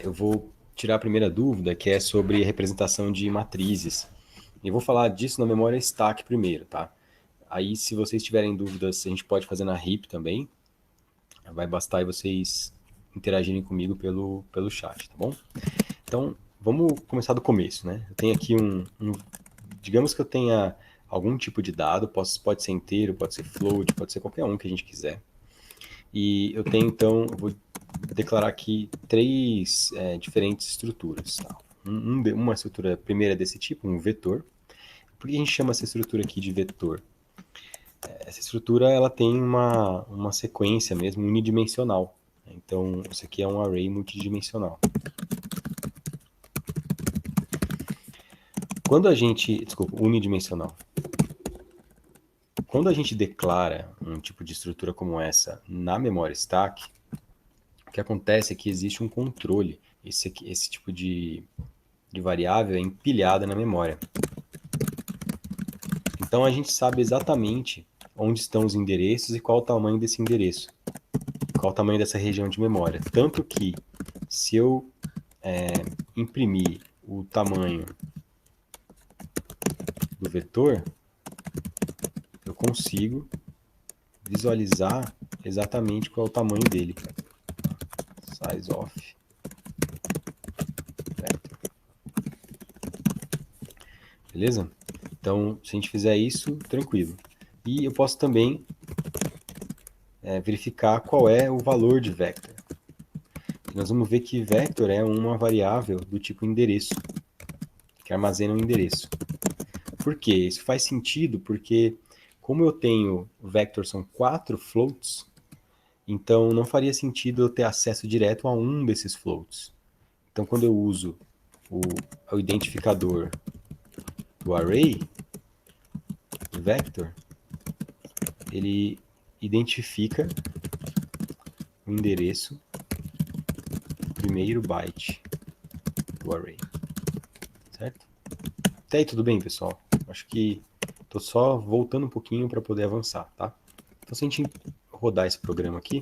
eu vou tirar a primeira dúvida, que é sobre representação de matrizes. E vou falar disso na memória stack primeiro, tá? Aí, se vocês tiverem dúvidas, a gente pode fazer na RIP também. Vai bastar aí vocês interagirem comigo pelo chat, tá bom? Então, vamos começar do começo, né? Eu tenho aqui digamos que eu tenha algum tipo de dado, pode ser inteiro, pode ser float, pode ser qualquer um que a gente quiser. E eu tenho, então, eu vou declarar aqui três diferentes estruturas. Tá? Uma estrutura primeira desse tipo, um vetor. Por que a gente chama essa estrutura aqui de vetor? Essa estrutura ela tem uma sequência mesmo unidimensional. Então, isso aqui é um array multidimensional. Quando a gente... Desculpa, unidimensional. Quando a gente declara um tipo de estrutura como essa na memória stack, o que acontece é que existe um controle. Esse tipo de variável é empilhada na memória. Então a gente sabe exatamente onde estão os endereços e qual o tamanho desse endereço, qual o tamanho dessa região de memória. Tanto que, se eu imprimir o tamanho do vetor, eu consigo visualizar exatamente qual é o tamanho dele. Size of vector. Beleza? Então, se a gente fizer isso, tranquilo. E eu posso também verificar qual é o valor de vector. Nós vamos ver que vector é uma variável do tipo endereço, que armazena um endereço. Por quê? Isso faz sentido porque, como eu tenho vector são 4 floats, então não faria sentido eu ter acesso direto a um desses floats. Então, quando eu uso o identificador do array, vector, ele identifica o endereço do primeiro byte do array. Certo? Até aí tudo bem, pessoal? Acho que estou só voltando um pouquinho para poder avançar, tá? Então, se a gente rodar esse programa aqui,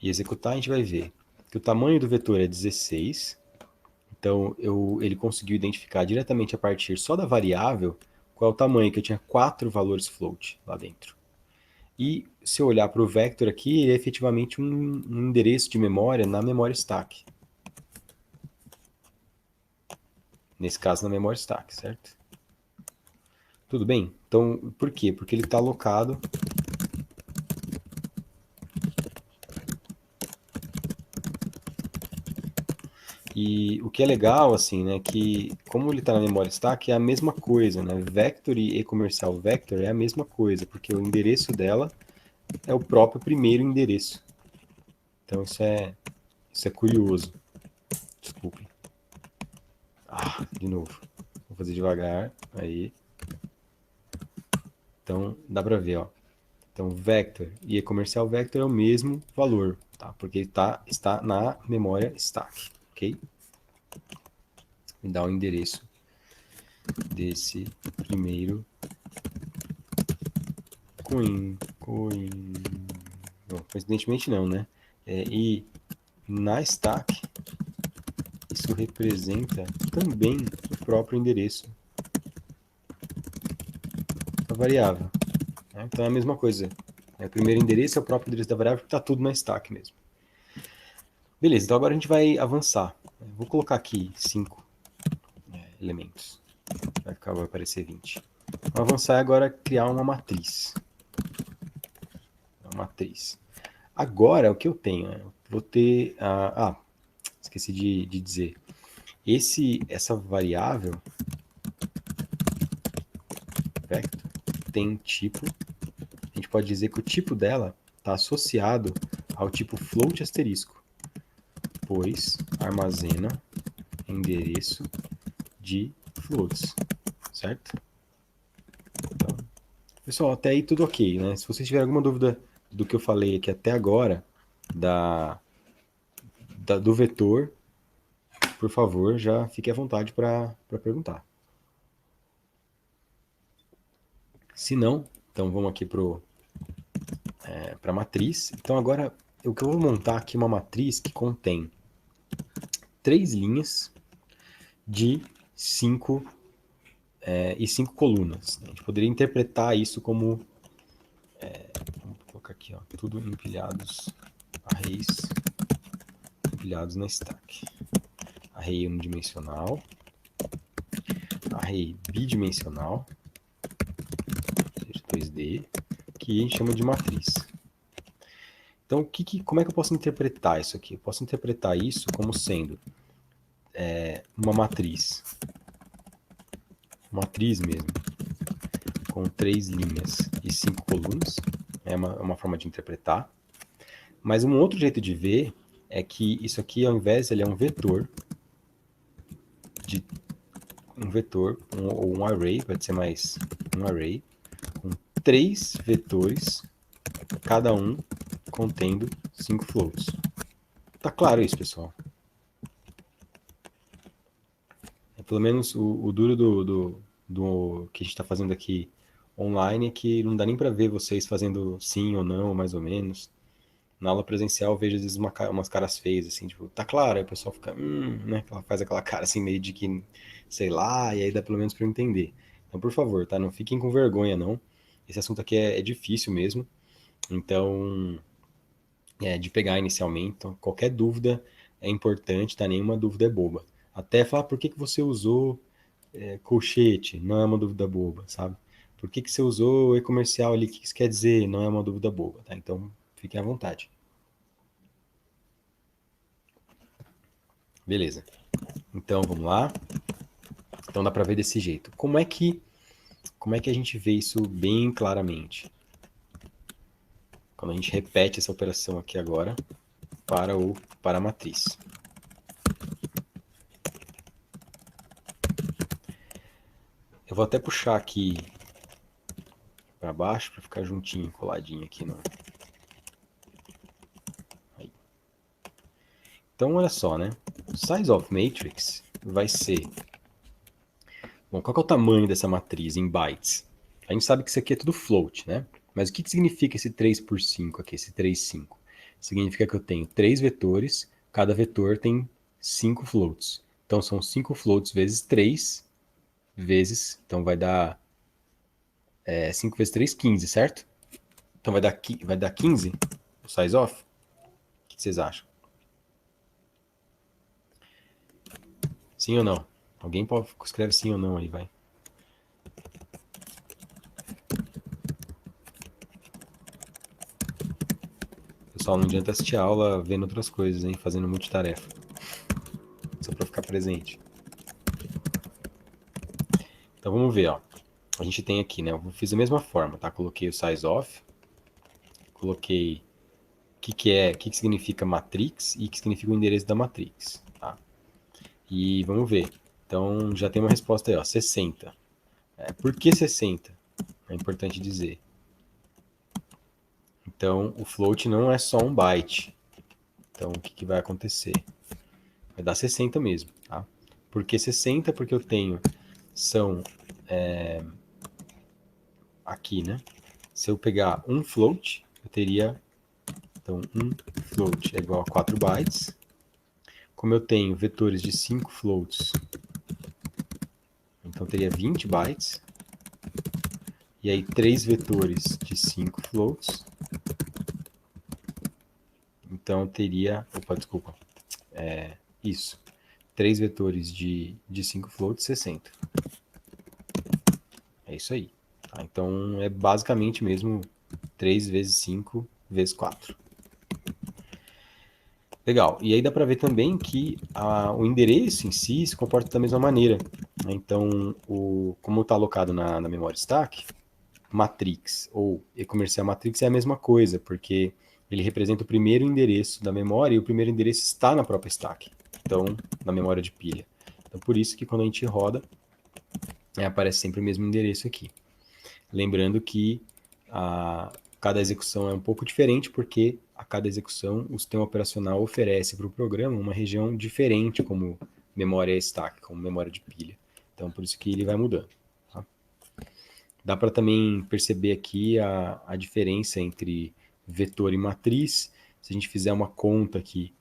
e executar, a gente vai ver que o tamanho do vetor é 16. Então, ele conseguiu identificar diretamente a partir só da variável qual é o tamanho, que eu tinha 4 valores float lá dentro. E se eu olhar para o vector aqui, ele é efetivamente um endereço de memória na memória stack. Nesse caso, na memória stack, certo? Tudo bem? Então, por quê? Porque ele está alocado e o que é legal, assim, né, que como ele está na memória stack, é a mesma coisa, né? Vector e e-comercial vector é a mesma coisa, porque o endereço dela é o próprio primeiro endereço. Então isso é curioso. Desculpem. De novo. Vou fazer devagar. Aí. Então dá para ver, ó. Então vector e e-comercial vector é o mesmo valor, tá? Porque ele está na memória stack, ok? Me dá o endereço desse primeiro coin. Não, coincidentemente não, né? E na stack isso representa também o próprio endereço da variável. Né? Então é a mesma coisa. O primeiro endereço é o próprio endereço da variável, porque está tudo na stack mesmo. Beleza, então agora a gente vai avançar. Vou colocar aqui 5 elementos. Vai aparecer 20. Vou avançar e agora criar uma matriz. Uma matriz. Agora, o que eu tenho? Eu vou ter... esqueci de dizer. Essa variável, vector, tem tipo. A gente pode dizer que o tipo dela está associado ao tipo float asterisco, pois armazena endereço de floats, certo? Então, pessoal, até aí tudo ok, né? Se vocês tiverem alguma dúvida do que eu falei aqui até agora, do vetor, por favor, já fique à vontade para perguntar. Se não, então vamos aqui para o para matriz. Então agora o que eu vou montar aqui é uma matriz que contém 3 linhas de 5 e 5 colunas. A gente poderia interpretar isso como, vamos colocar aqui, ó, tudo empilhados, arrays empilhados na stack. Array unidimensional, array bidimensional, ou seja, 2D, que a gente chama de matriz. Então, como é que eu posso interpretar isso aqui? Eu posso interpretar isso como sendo uma matriz mesmo, com 3 linhas e 5 colunas. É uma forma de interpretar. Mas um outro jeito de ver é que isso aqui, ao invés, ele é um vetor, ou um array, pode ser mais um array, com 3 vetores, cada um contendo 5 floats. Tá claro isso, pessoal? Pelo menos o duro do que a gente está fazendo aqui online é que não dá nem para ver vocês fazendo sim ou não, mais ou menos. Na aula presencial eu vejo às vezes umas caras feias, assim, tipo, tá claro, aí o pessoal fica, né? Ela faz aquela cara assim, meio de que, sei lá, e aí dá pelo menos para eu entender. Então, por favor, tá? Não fiquem com vergonha, não. Esse assunto aqui é difícil mesmo. Então, de pegar inicialmente. Então, qualquer dúvida é importante, tá? Nenhuma dúvida é boba. Até falar por que você usou colchete, não é uma dúvida boba, sabe? Por que você usou e-comercial ali, o que isso quer dizer? Não é uma dúvida boba, tá? Então, fiquem à vontade. Beleza. Então, vamos lá. Então, dá para ver desse jeito. Como é que a gente vê isso bem claramente? Quando a gente repete essa operação aqui agora para a matriz. Eu vou até puxar aqui para baixo para ficar juntinho, coladinho aqui no. Aí. Então, olha só, né? O size of matrix vai ser. Bom, qual que é o tamanho dessa matriz em bytes? A gente sabe que isso aqui é tudo float, né? Mas o que significa esse 3 por 5 aqui, esse 3, 5? Significa que eu tenho 3 vetores, cada vetor tem 5 floats. Então, são 5 floats vezes 3, então vai dar 5 vezes 3, 15, certo? Então vai dar 15 o size of? O que vocês acham? Sim ou não? Alguém escreve sim ou não aí, vai. Pessoal, não adianta assistir a aula vendo outras coisas, hein? Fazendo multitarefa. Só para ficar presente. Então vamos ver, ó. A gente tem aqui, né? Eu fiz da mesma forma, tá? Coloquei o size of, coloquei o que significa matrix e o que significa o endereço da matrix, tá? E vamos ver. Então já tem uma resposta aí, ó, 60. Por que 60? É importante dizer. Então o float não é só um byte. Então o que vai acontecer? Vai dar 60 mesmo, tá? Por que 60? Porque eu tenho, são aqui, né? Se eu pegar um float, eu teria, então, um float é igual a 4 bytes. Como eu tenho vetores de 5 floats, então teria 20 bytes. E aí 3 vetores de 5 floats. Então teria, desculpa, isso. 3 vetores de 5 floats, 60. É isso aí. Tá? Então é basicamente mesmo 3 vezes 5 vezes 4. Legal. E aí dá para ver também que o endereço em si se comporta da mesma maneira. Então, como está alocado na memória stack, matrix ou e-comercial matrix é a mesma coisa, porque ele representa o primeiro endereço da memória e o primeiro endereço está na própria stack, então na memória de pilha. Então, por isso que quando a gente roda, aparece sempre o mesmo endereço aqui. Lembrando que cada execução é um pouco diferente, porque a cada execução o sistema operacional oferece para o programa uma região diferente como memória stack, como memória de pilha. Então, por isso que ele vai mudando. Tá? Dá para também perceber aqui a diferença entre vetor e matriz. Se a gente fizer uma conta aqui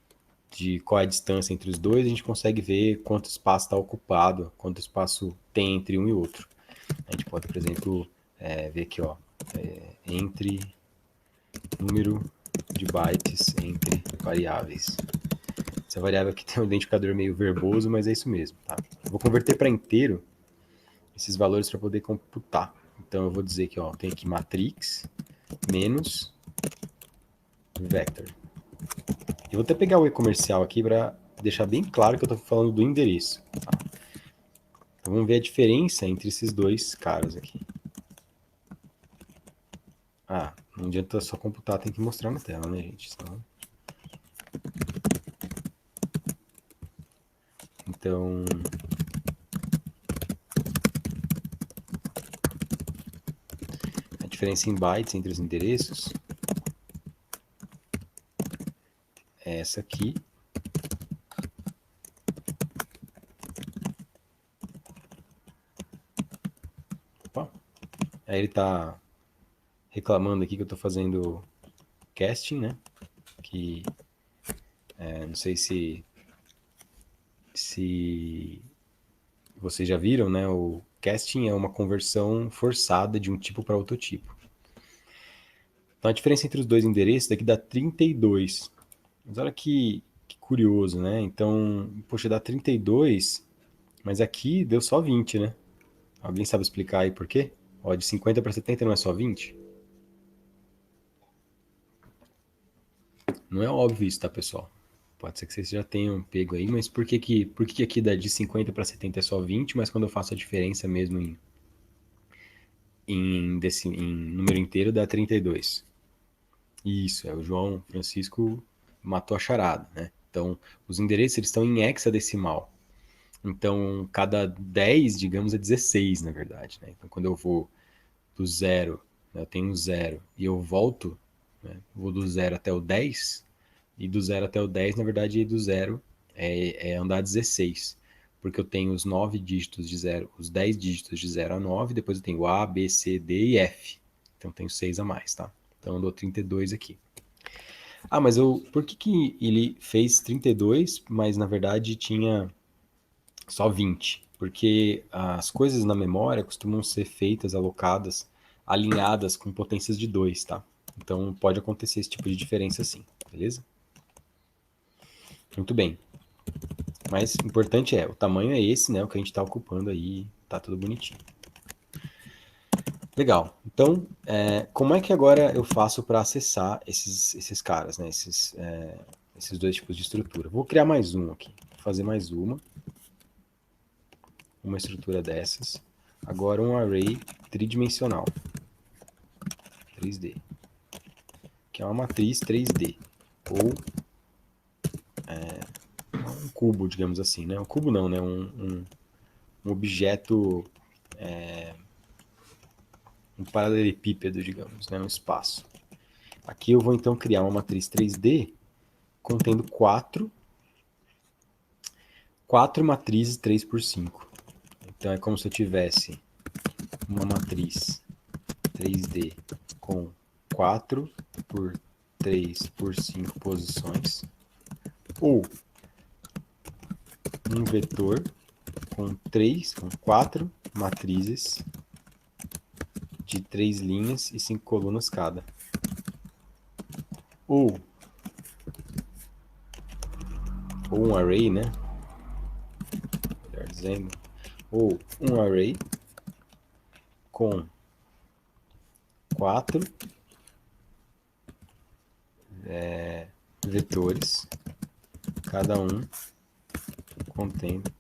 de qual é a distância entre os dois, a gente consegue ver quanto espaço está ocupado, quanto espaço tem entre um e outro. A gente pode, por exemplo, ver aqui, ó, entre número de bytes entre variáveis. Essa variável aqui tem um identificador meio verboso, mas é isso mesmo, tá? Eu vou converter para inteiro esses valores para poder computar. Então eu vou dizer que, ó, tem aqui matrix menos vector. Eu vou até pegar o e-comercial aqui para deixar bem claro que eu estou falando do endereço. Tá? Então vamos ver a diferença entre esses dois caras aqui. Ah, não adianta só computar, tem que mostrar na tela, né, gente? Senão... Então, a diferença em bytes entre os endereços é essa aqui. Opa. Aí ele está reclamando aqui que eu estou fazendo casting, né? Que não sei se vocês já viram, né? O casting é uma conversão forçada de um tipo para outro tipo. Então a diferença entre os dois endereços daqui dá 32. Mas olha que curioso, né? Então, poxa, dá 32, mas aqui deu só 20, né? Alguém sabe explicar aí por quê? Ó, de 50 para 70 não é só 20? Não é óbvio isso, tá, pessoal? Pode ser que vocês já tenham pego aí, mas por que aqui dá de 50 para 70 é só 20, mas quando eu faço a diferença mesmo em número inteiro dá 32? Isso, o João Francisco matou a charada, né? Então, os endereços eles estão em hexadecimal. Então, cada 10, digamos, é 16, na verdade, né? Então, quando eu vou do zero, né, eu tenho um zero, e eu volto, né, vou do zero até o 10, e do zero até o 10, na verdade, do zero é andar 16, porque eu tenho os 9 dígitos de zero, os 10 dígitos de 0 a 9, depois eu tenho A, B, C, D e F. Então, eu tenho 6 a mais, tá? Então, eu dou 32 aqui. Ah, mas por que ele fez 32, mas na verdade tinha só 20? Porque as coisas na memória costumam ser feitas, alocadas, alinhadas com potências de 2, tá? Então pode acontecer esse tipo de diferença sim, beleza? Muito bem. Mas o importante o tamanho é esse, né? O que a gente está ocupando aí, tá tudo bonitinho. Legal. Então, como é que agora eu faço para acessar esses caras, né? Esses dois tipos de estrutura? Vou criar mais um aqui. Vou fazer mais uma estrutura dessas. Agora um array tridimensional, 3D, que é uma matriz 3D, ou um cubo, digamos assim, né? Um cubo não, né? Um objeto, um paralelepípedo, digamos, né? Um espaço. Aqui eu vou então criar uma matriz 3D contendo quatro matrizes 3x5. Então é como se eu tivesse uma matriz 3D com 4 por 3 por 5 posições, ou um vetor com 4 matrizes de 3 linhas e 5 colunas cada. Ou um array, né? Melhor dizendo, ou um array com 4 vetores, cada um contendo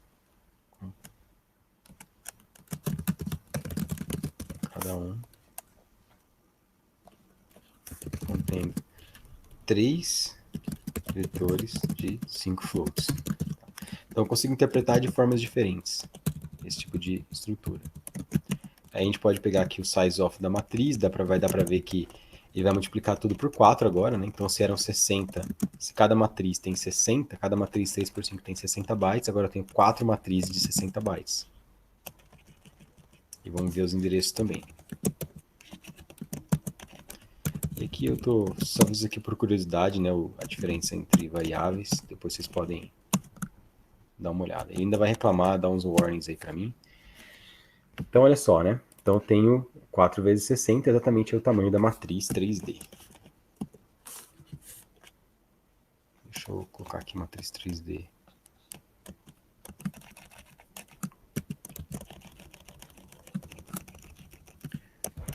contendo 3 vetores de 5 floats. Então eu consigo interpretar de formas diferentes esse tipo de estrutura. Aí a gente pode pegar aqui o size of da matriz, vai dar para ver que ele vai multiplicar tudo por 4 agora, né? Então se eram 60, se cada matriz tem 60, cada matriz 3 por 5 tem 60 bytes, agora eu tenho 4 matrizes de 60 bytes. E vamos ver os endereços também. E aqui aqui eu tô só fiz aqui por curiosidade, né, a diferença entre variáveis. Depois vocês podem dar uma olhada. Ele ainda vai reclamar, dar uns warnings aí para mim. Então, olha só, né? Então, eu tenho 4 vezes 60, exatamente o tamanho da matriz 3D. Deixa eu colocar aqui matriz 3D.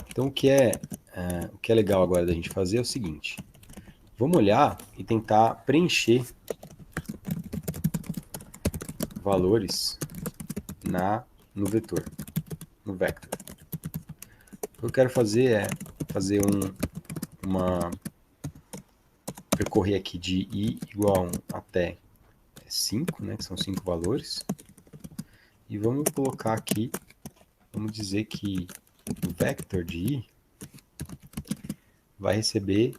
Então, o que é legal agora da gente fazer é o seguinte. Vamos olhar e tentar preencher valores no vetor, no vector. O que eu quero fazer é fazer percorrer aqui de i igual a 1 até 5, né, que são 5 valores. E vamos colocar aqui, vamos dizer que o vector de i vai receber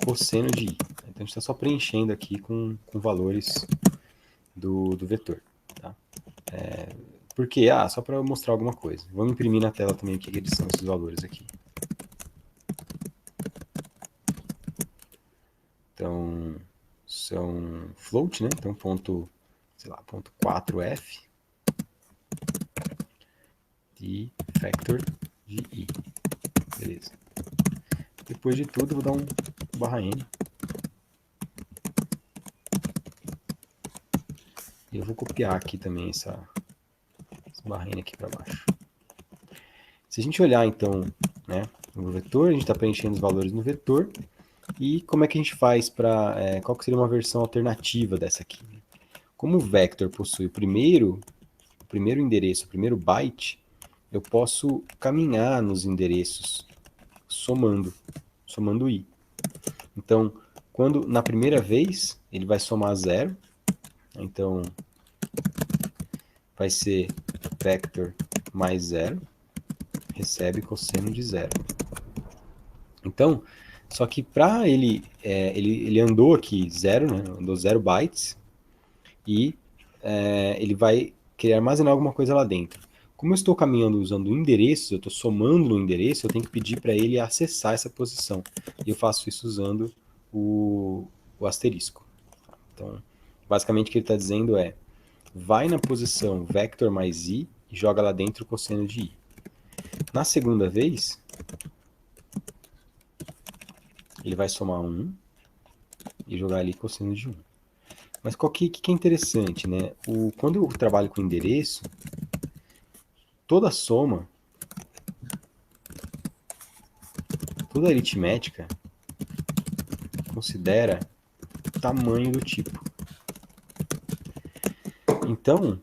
cosseno de i. Então, a gente está só preenchendo aqui com valores do vetor. Tá? Por quê? Só para mostrar alguma coisa. Vamos imprimir na tela também o que eles são esses valores aqui. Então, são float, né? Então, ponto 4f de vector de i. Beleza. Depois de tudo, eu vou dar um barra n. E eu vou copiar aqui também essa barra n aqui para baixo. Se a gente olhar, então, né, no vetor, a gente está preenchendo os valores no vetor. E como é que a gente faz para... qual que seria uma versão alternativa dessa aqui? Como o vector possui o primeiro endereço, o primeiro byte, eu posso caminhar nos endereços somando i. Então, na primeira vez, ele vai somar 0. Então, vai ser vector mais 0, recebe cosseno de 0. Então, só que para ele andou aqui 0, né? Andou 0 bytes, e ele vai querer armazenar alguma coisa lá dentro. Como eu estou caminhando usando endereços, eu estou somando no endereço, eu tenho que pedir para ele acessar essa posição. E eu faço isso usando o asterisco. Então, basicamente o que ele está dizendo é, vai na posição vector mais i e joga lá dentro o cosseno de i. Na segunda vez, ele vai somar 1 e jogar ali cosseno de 1. Mas o que é interessante, né? Quando eu trabalho com endereço, toda soma, toda aritmética, considera o tamanho do tipo. Então,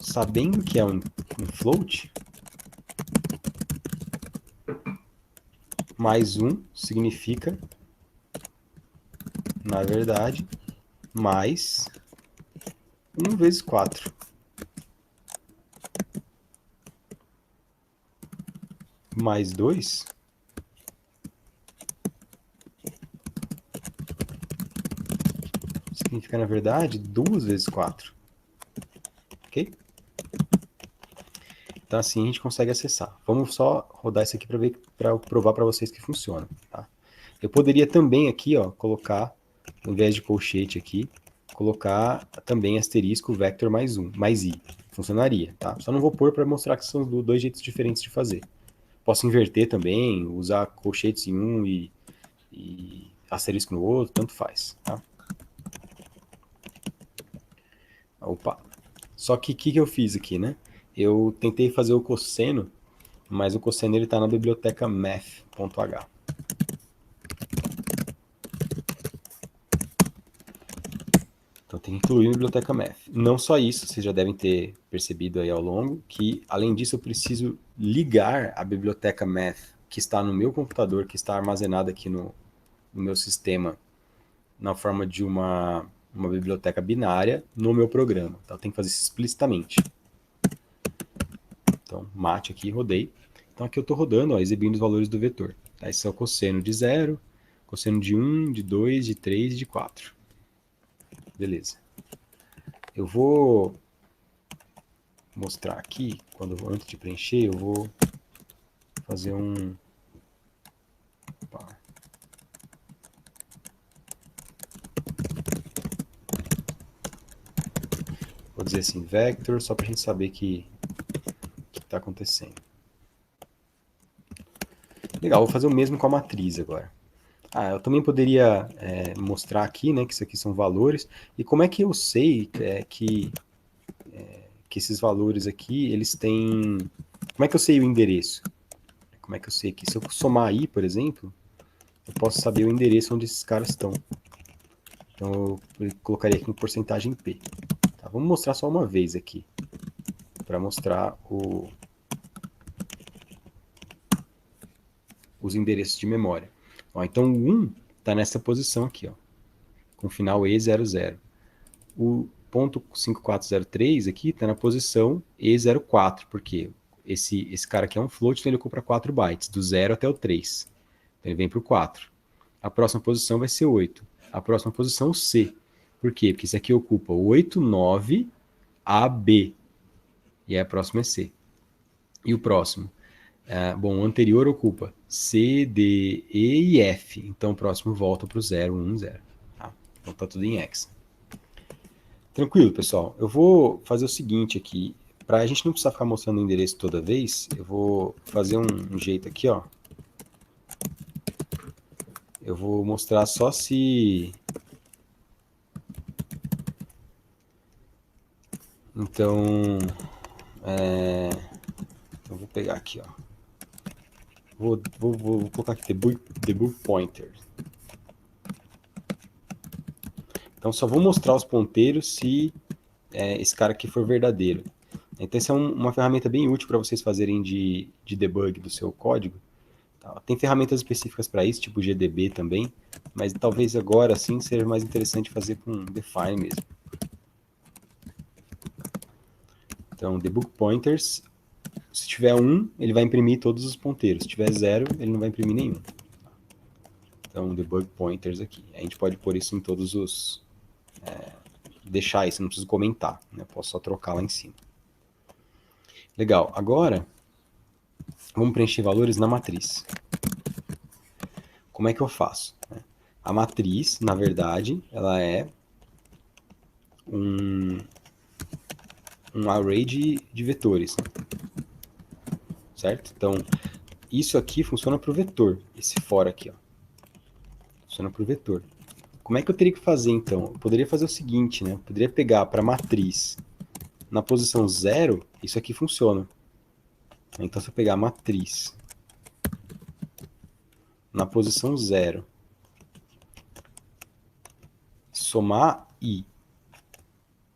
sabendo que é um float, mais 1 significa, na verdade, mais 1 vezes 4. Mais 2 significa, na verdade, 2 vezes 4. Ok? Então, assim a gente consegue acessar. Vamos só rodar isso aqui para provar para vocês que funciona. Tá? Eu poderia também aqui, ó, colocar, ao invés de colchete aqui, colocar também asterisco vector mais 1, mais i. Funcionaria, tá? Só não vou pôr para mostrar que são dois jeitos diferentes de fazer. Posso inverter também, usar colchetes em um e asterisco no outro, tanto faz, tá? Opa! Só que o que eu fiz aqui, né? Eu tentei fazer o cosseno, mas o cosseno ele está na biblioteca math.h. Então tem que incluir a biblioteca math. Não só isso, vocês já devem ter percebido aí ao longo, que além disso eu preciso ligar a biblioteca math que está no meu computador, que está armazenada aqui no meu sistema, na forma de uma biblioteca binária no meu programa. Então eu tenho que fazer isso explicitamente. Então, mate aqui, rodei. Então aqui eu estou rodando, ó, exibindo os valores do vetor. Tá? Esse é o cosseno de 0, cosseno de 1, de 2, de 3 e de 4. Beleza. Eu vou mostrar aqui, antes de preencher, eu vou fazer um... Opa. dizer assim, vector, só para a gente saber que está acontecendo. Legal, vou fazer o mesmo com a matriz agora. Eu também poderia mostrar aqui, né, que isso aqui são valores. E como é que eu sei que esses valores aqui, eles têm... Como é que eu sei o endereço? Como é que eu sei que se eu somar I, por exemplo, eu posso saber o endereço onde esses caras estão. Então eu colocaria aqui em porcentagem P. Tá, vamos mostrar só uma vez aqui, para mostrar os endereços de memória. Ó, então o 1 está nessa posição aqui, ó, com final E00. O ponto 5403 aqui está na posição E04, porque esse cara aqui é um float, então ele ocupa 4 bytes, do 0 até o 3. Então ele vem para o 4. A próxima posição vai ser 8. A próxima posição, C. Por quê? Porque esse aqui ocupa 8, 9, AB. E aí a próxima é C. E o próximo? Bom, o anterior ocupa C, D, E e F. Então o próximo volta para o 0, 1, 0. Tá? Então está tudo em hexa. Tranquilo, pessoal. Eu vou fazer o seguinte aqui. Para a gente não precisar ficar mostrando o endereço toda vez, eu vou fazer um jeito aqui, ó. Eu vou mostrar só se... Então, eu vou pegar aqui, ó. Vou colocar aqui debug pointer. Então, só vou mostrar os ponteiros se esse cara aqui for verdadeiro. Então, essa é uma ferramenta bem útil para vocês fazerem de debug do seu código. Tá? Tem ferramentas específicas para isso, tipo GDB também, mas talvez agora sim seja mais interessante fazer com define mesmo. Então, debug pointers, se tiver 1, ele vai imprimir todos os ponteiros. Se tiver 0, ele não vai imprimir nenhum. Então, debug pointers aqui. A gente pode pôr isso em todos os... deixar isso, não preciso comentar, né? Posso só trocar lá em cima. Legal, agora vamos preencher valores na matriz. Como é que eu faço? A matriz, na verdade, ela é um array de vetores, certo? Então, isso aqui funciona para o vetor, esse for aqui, ó. Funciona para o vetor. Como é que eu teria que fazer, então? Eu poderia fazer o seguinte, né? Eu poderia pegar para a matriz, na posição 0, isso aqui funciona. Então, se eu pegar a matriz na posição 0, somar I,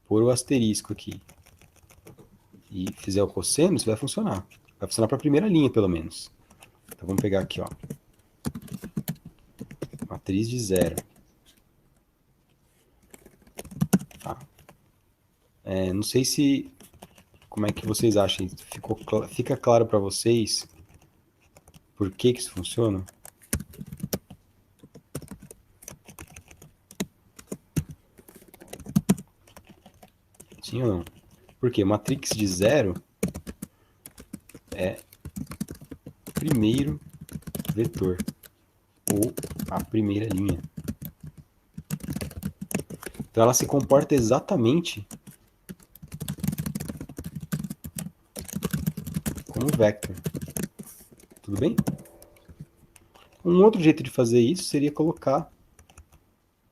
pôr o asterisco aqui, e fizer o cosseno, isso vai funcionar. Vai funcionar para a primeira linha, pelo menos. Então, vamos pegar aqui, ó. Matriz de 0. Tá. Não sei se... Como é que vocês acham? Fica claro para vocês por que isso funciona? Sim ou não? Porque matrix de 0 é primeiro vetor, ou a primeira linha. Então ela se comporta exatamente como vector. Tudo bem? Um outro jeito de fazer isso seria colocar,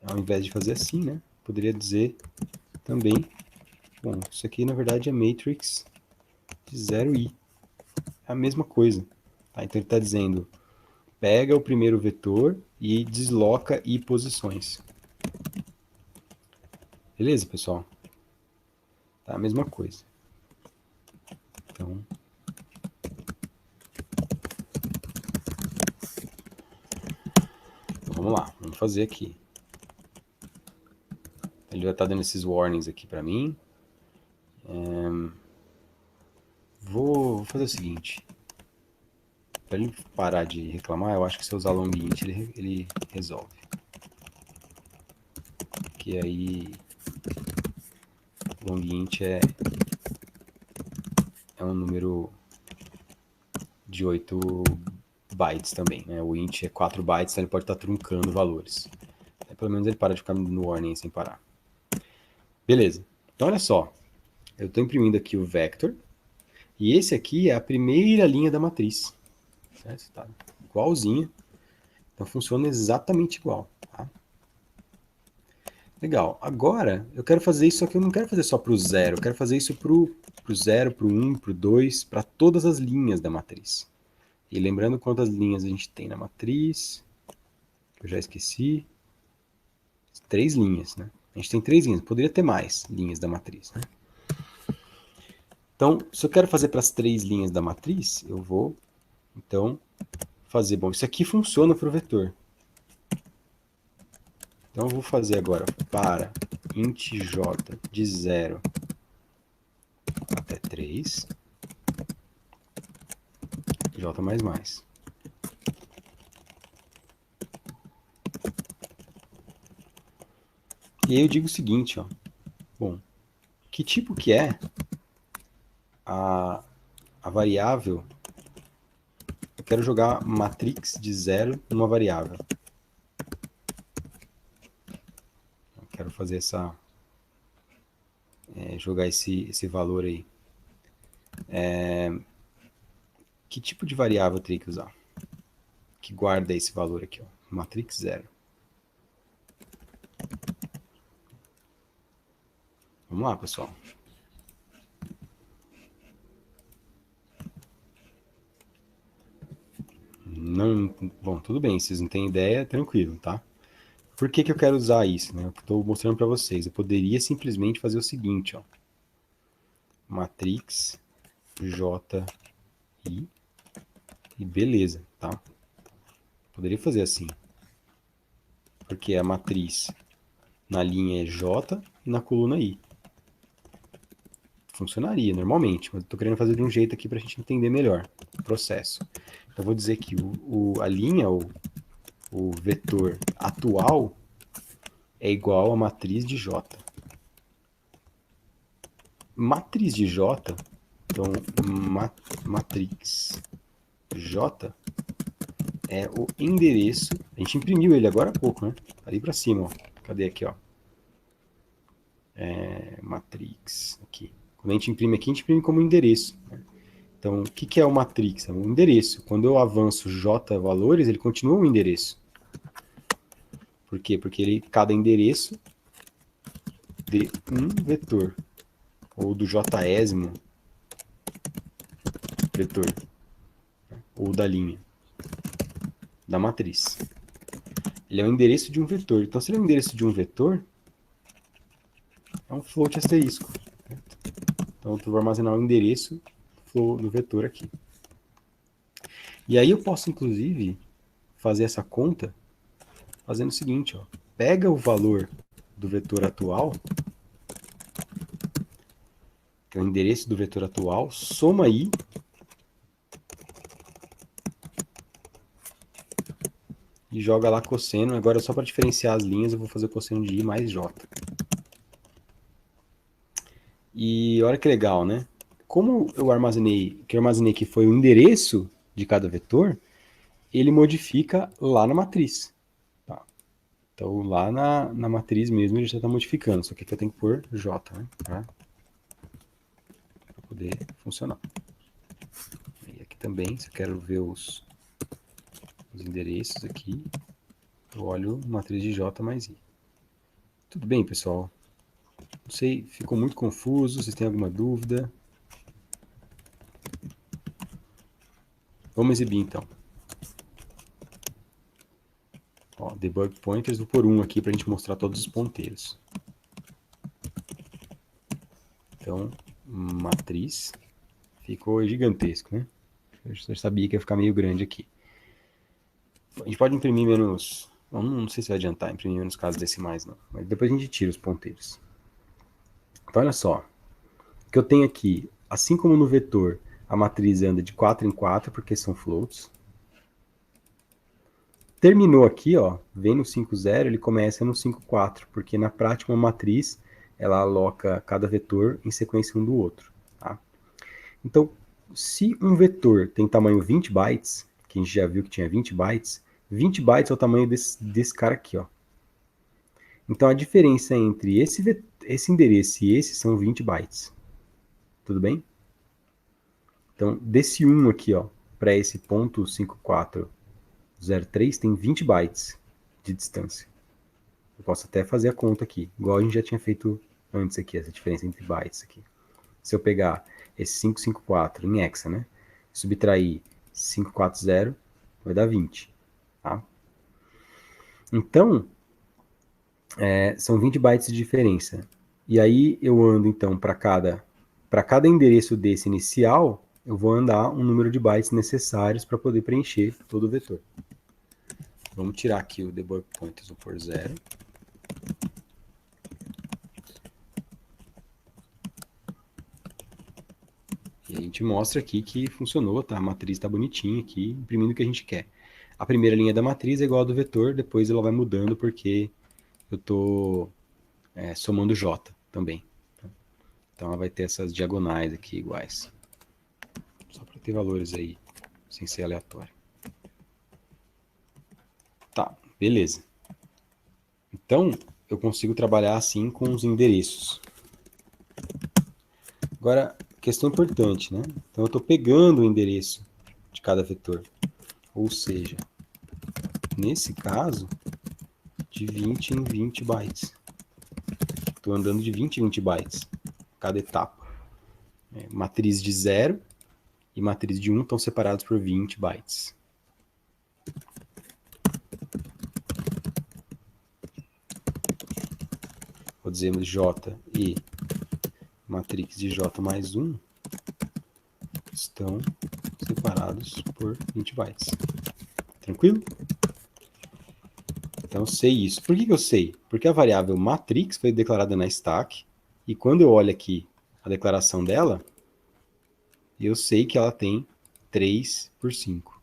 ao invés de fazer assim, né? Poderia dizer também, bom, isso aqui na verdade é matrix de 0i. É a mesma coisa. Tá? Então ele está dizendo, pega o primeiro vetor e desloca i posições. Beleza, pessoal? Tá a mesma coisa. Então, vamos lá, vamos fazer aqui. Ele vai estar dando esses warnings aqui para mim. Vou fazer o seguinte. Para ele parar de reclamar, eu acho que se eu usar long int, ele resolve. Que aí long int é um número de 8 bytes também, né? O int é 4 bytes, então ele pode estar truncando valores. Pelo menos ele para de ficar no warning sem parar. Beleza. Então olha só. Eu estou imprimindo aqui o vector, e esse aqui é a primeira linha da matriz. Certo? Tá igualzinho. Então funciona exatamente igual. Tá? Legal. Agora, eu quero fazer isso, só que eu não quero fazer só para o 0. Eu quero fazer isso para o 0, para o 1, para o 2, para todas as linhas da matriz. E lembrando quantas linhas a gente tem na matriz, que eu já esqueci. 3 linhas, né? A gente tem 3 linhas. Poderia ter mais linhas da matriz, né? Então, se eu quero fazer para as 3 linhas da matriz, eu vou, então, fazer... Bom, isso aqui funciona para o vetor. Então, eu vou fazer agora para int j de 0 até 3, j mais mais. E aí eu digo o seguinte, ó. Bom, que tipo que é a variável? Eu quero jogar matrix de 0 numa variável. Eu quero fazer essa... jogar esse valor aí. Que tipo de variável eu teria que usar? Que guarda esse valor aqui, ó. Matrix 0. Vamos lá, pessoal. Não, bom, tudo bem, vocês não têm ideia, tranquilo, tá? Por que que eu quero usar isso, né? Eu estou mostrando para vocês. Eu poderia simplesmente fazer o seguinte, ó. Matrix JI e beleza, tá? Poderia fazer assim. Porque a matriz na linha é J e na coluna I. Funcionaria normalmente, mas eu estou querendo fazer de um jeito aqui para a gente entender melhor o processo. Então, eu vou dizer que a linha, o vetor atual, é igual a matriz de J. Matriz de J, então, matrix J é o endereço. A gente imprimiu ele agora há pouco, né? Ali para cima, ó. Cadê aqui, ó? Matrix, aqui. Quando a gente imprime aqui, a gente imprime como endereço. Né? Então, o que é o matrix? É um endereço. Quando eu avanço J valores, ele continua um endereço. Por quê? Porque cada endereço de um vetor, ou do jésimo vetor, ou da linha, da matriz. Ele é o endereço de um vetor. Então, se ele é o endereço de um vetor, é um float asterisco. Então, eu vou armazenar o endereço do vetor aqui. E aí eu posso, inclusive, fazer essa conta fazendo o seguinte, ó. Pega o valor do vetor atual, que é o endereço do vetor atual, soma I, e joga lá cosseno. Agora, só para diferenciar as linhas, eu vou fazer o cosseno de I mais J. E olha que legal, né? Como eu armazenei, que eu armazenei que foi o endereço de cada vetor, ele modifica lá na matriz. Tá? Então, lá na matriz mesmo, ele já está modificando. Só que aqui eu tenho que pôr J, né? Para poder funcionar. E aqui também, se eu quero ver os endereços aqui, eu olho matriz de J mais I. Tudo bem, pessoal? Não sei, ficou muito confuso, vocês têm alguma dúvida? Vamos exibir então. Ó, debug pointers, vou pôr um aqui para a gente mostrar todos os ponteiros. Então, matriz, ficou gigantesco, né? Eu já sabia que ia ficar meio grande aqui. A gente pode imprimir menos... Não sei se vai adiantar imprimir menos casas decimais, não. Mas depois a gente tira os ponteiros. Então, olha só. O que eu tenho aqui, assim como no vetor, a matriz anda de 4 em 4, porque são floats. Terminou aqui, ó, vem no 5,0, ele começa no 5,4, porque na prática uma matriz, ela aloca cada vetor em sequência um do outro. Tá? Então, se um vetor tem tamanho 20 bytes, que a gente já viu que tinha 20 bytes é o tamanho desse cara aqui, ó. Então, a diferença entre esse endereço e esse são 20 bytes. Tudo bem? Então, desse 1 aqui, ó, para esse ponto 5403, tem 20 bytes de distância. Eu posso até fazer a conta aqui, igual a gente já tinha feito antes aqui, essa diferença entre bytes aqui. Se eu pegar esse 554 em hexa, né? Subtrair 540, vai dar 20, tá? Então, são 20 bytes de diferença. E aí eu ando, então, para cada endereço desse inicial, eu vou andar um número de bytes necessários para poder preencher todo o vetor. Vamos tirar aqui o debug pointer, vou pôr 0. E a gente mostra aqui que funcionou, tá? A matriz está bonitinha aqui, imprimindo o que a gente quer. A primeira linha da matriz é igual a do vetor, depois ela vai mudando porque eu estou somando J também. Então ela vai ter essas diagonais aqui iguais. Só para ter valores aí, sem ser aleatório. Tá, beleza. Então, eu consigo trabalhar assim com os endereços. Agora, questão importante, né? Então, eu estou pegando o endereço de cada vetor. Ou seja, nesse caso, de 20 em 20 bytes. Estou andando de 20 em 20 bytes, cada etapa. Matriz de 0 e matriz de 1 estão separados por 20 bytes. Vou dizer J e matrix de J mais 1 estão separados por 20 bytes. Tranquilo? Então, eu sei isso. Por que eu sei? Porque a variável matrix foi declarada na stack, e quando eu olho aqui a declaração dela, eu sei que ela tem 3 por 5.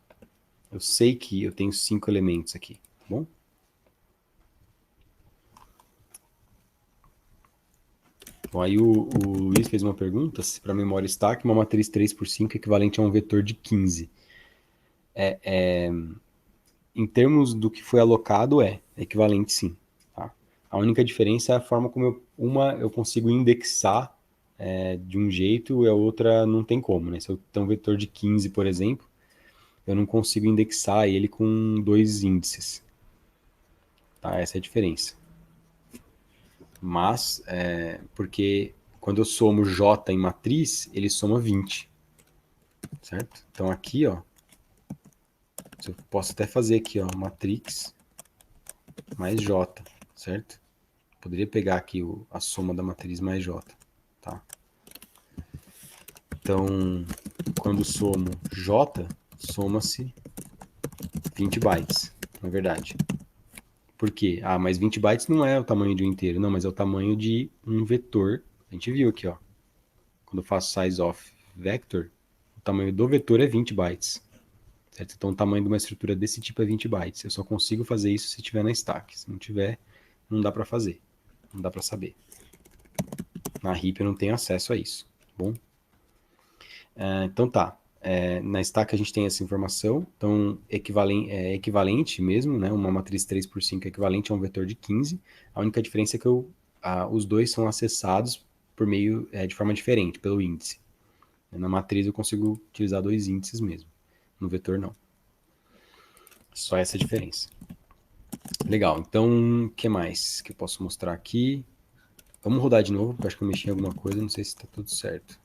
Eu sei que eu tenho 5 elementos aqui, tá bom? Bom, aí o Luiz fez uma pergunta, se para a memória stack uma matriz 3 por 5 é equivalente a um vetor de 15. Em termos do que foi alocado, é equivalente sim. Tá? A única diferença é a forma como eu consigo indexar de um jeito e a outra não tem como. Né? Se eu tenho um vetor de 15, por exemplo, eu não consigo indexar ele com 2 índices. Tá? Essa é a diferença. Mas, porque quando eu somo J em matriz, ele soma 20. Certo? Então aqui, ó, eu posso até fazer aqui, ó, matrix mais J, certo? Poderia pegar aqui a soma da matriz mais J, tá? Então, quando somo J, soma-se 20 bytes, na verdade. Por quê? Ah, mas 20 bytes não é o tamanho de um inteiro, não, mas é o tamanho de um vetor. A gente viu aqui, ó. Quando eu faço size of vector, o tamanho do vetor é 20 bytes. Certo? Então, o tamanho de uma estrutura desse tipo é 20 bytes. Eu só consigo fazer isso se tiver na stack. Se não tiver, não dá para fazer. Não dá para saber. Na RIP eu não tenho acesso a isso. Tá bom? Então tá. Na stack a gente tem essa informação. Então, equivalente mesmo, né? Uma matriz 3 por 5 é equivalente a um vetor de 15. A única diferença é que os dois são acessados por meio de forma diferente, pelo índice. Na matriz eu consigo utilizar 2 índices mesmo. No vetor não. Só essa diferença. Legal. Então, o que mais que eu posso mostrar aqui? Vamos rodar de novo, porque eu acho que eu mexi em alguma coisa, não sei se está tudo certo.